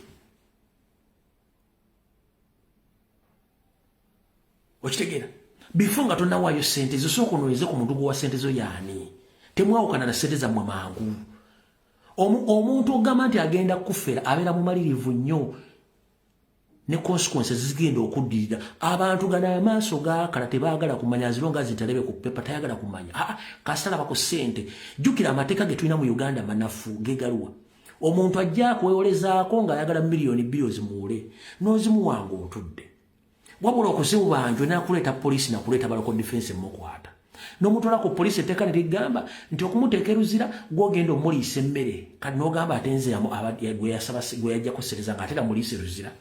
okitegeera before nga tonnawaayo ssente zo sooka onoonyeze ku muntu gwowa ssente zo yaani temwawukana na ssente zammwe mangu omuntu ogamba nti agenda kufera abeera mumalirivu nnyo ne consequences zigenda okuddirira abantu gana amaaso gaakala tebaagala kumanya azilonga zitalebe ku pepa tayagala kumanya kasitala ku ssente jjukira amateeka ge tulina mu Uganda manafu gegaluwa omuntu ajja akwewolezaako ng'ayagala miliyoni bbiri ozimuwule n'ozimuwanga otudde wabula okuzibubanjwe n'akuleeta polisi nakuleeta baloko defense mukwata n'omutwala ku polisi etteeka ne ligamba nti okumuteeka eruzira gw'ogenda omuliisa emmere kati n'ogamba ate nze gwe yajja kusereza ng'ate namuliisa eruzira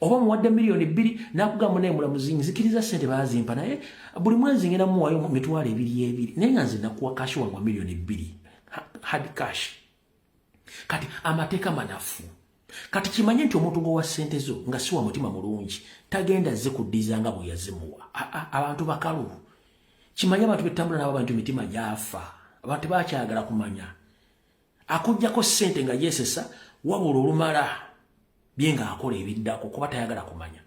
oba muwadde miliyoni 2 n'akugamba naye mulamuzi nzikiriza ssente baazimpa naye buli mwezi ngenda muwaayo mitwalo 2 naye nga nze nakuwa kashi wange miliyoni 2 hard cash kati amateeka manafu kati kimanye nti omuntu gwowa ssente zo nga si wa mutima mulungi tagenda ze kuddizanga bwe yazimuwa abantu bakalu kimanye abantu betambula nabo abantu mitima gyafa abantu bakyagala kumanya akujjako ssente nga yesesa wabula olumala byenga akola ebiddako kuba tayagala kumanya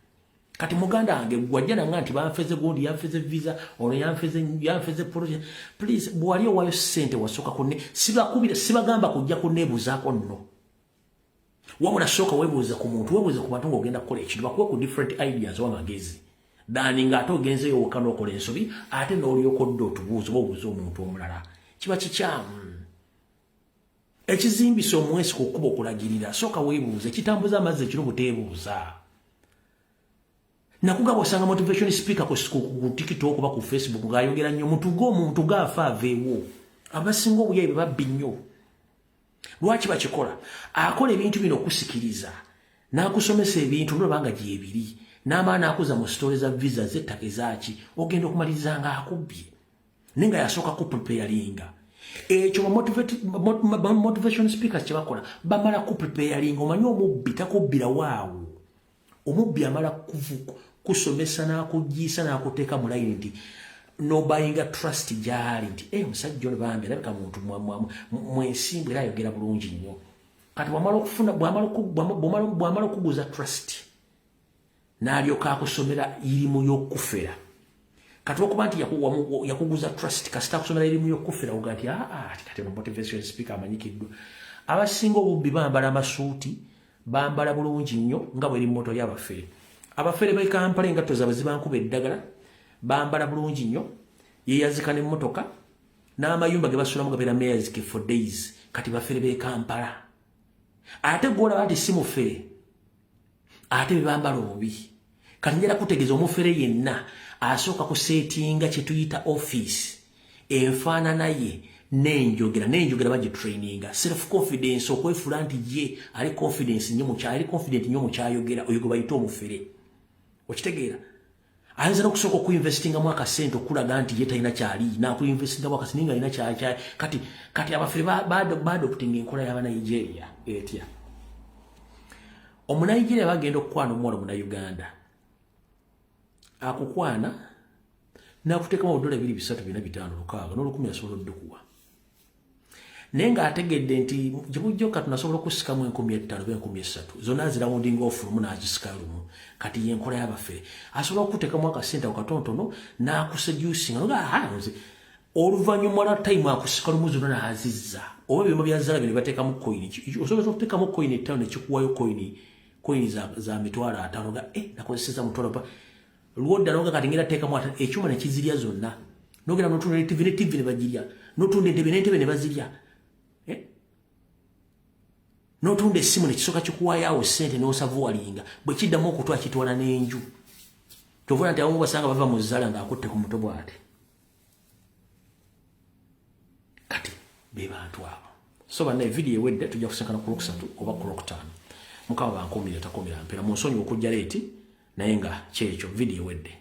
kati muganda wange gwajja nanga nti banfeze gundi yanfeze visa ono yanfeze project please bwali owaayo ssente wasooka kunne sibagamba kujja kuneebuuzaako nno wabula sooka weebuuza ku muntu weebuuza ku bantu ng'ogenda kukola ekintu bakuwe ku different ideas w'amagezi dani ng'ate ogenzeyo wokka n'okola ensobi ate n'olyoka odda otubuuza oba obuuza omuntu omulala kiba kikyamu ekizimbisa omwesi ku kkuba okulagirira sooka weebuuza ekitambuza amazzi ekiro buteebuuza nakugaba osanga motivation speaker ku TikTok oba ku Facebook ng'ayogera nnyo omuntu gaafa aveewo abasinga obuyayi babbi nnyo lwaki bakikola akola ebintu bino okusikiriza n'akusomesa ebintu nolabanga gyebiri n'amaana akuza mu sitole za visa z'ettaka ezaki ogenda okumaliriza nga akubbye naye nga yasooka ku preparinga ekyo motivation speakers kye bakola bamala ku preparinga omanye omubbi takubbira waawo omubbi amala kusomesa n'akugyiisa n'akuteeka mu layini nti nobayinga trust gyali nti omusajja ono bambi alabika muntu mwesimbu era ayogera bulungi nnyo kati bw'amala okuguza trust n'alyoka akusomera irimu y'okufera kati okuba nti yakuguza trust kasita akusomera irimu y'okufera oga nti kati motivation speaker amanyikiddwa abasinga obubbi bambala amasuuti bambala bulungi nnyo nga bweri moto y'abafere abafere b'e Kampala engatto zaabwe zibankuba eddagala bambala bulungi nnyo yeyazika n'emmotoka n'amayumba ge basulamu gabeera meyazike for days kati bafere b'e Kampala ate gwolaba nti si mufere ate bebambala obubi kati njala kutegeeza omufere yenna asooka kuseetinga kye tuyita office enfaanana ye n'enjogera bagitraininga self confidence okwefula nti ye ali confident nnyo mu kyayogera oyo gwe bayita omufere okitegeera ayinza n'okusooka okuinvestingamu akasente okulaga nti ye talina kyali n'akuinvestingamu akasente nga alina kyali kati abafere baadoptinga enkola y'abanigeria etya omunigeria bagenda okukwana omuwala omunauganda akukwana n'akuteekamu $2,300 $500 n'olukumi asobola oddukuwa nenga ategedde nti jibujjoka tunasobola okusikamu 15,000 13 zonna zirawundinga off lumu n'agisika lumu kati yenkola y'abafere asobola okuteekamu akasente akatontono n'akuseducing nze oluvannyuma lwa time akusika lumu zonna n'azizza oba ebyuma bya zaala bino bateekamu coin osobola okuteekamu coin 5 nekikuwayo coin za mitwalo 5 ga nakozeseza mutwalo pa lwodda noga kati ngera teekamu ekyuma nekizirya zonna nogera notunda TV ne bagirya notunda entebe ne bazirya notunda essimu nekisoka kikuwaayo ssente n'osavuwalinga bwe kiddamu okutwa kitwala n'enju tovuna nti abamu basanga bava mu zzaala ng'akutte ku muto bw'ate kati be bantu abo so banna evidiyo ewedde tujja kusenkana ku Lwokusatu oba ku Lwokutaano mukama bankuumire takuumira mpera mu nsonyi okujja leeti naye nga kyekyo vidiyo ewedde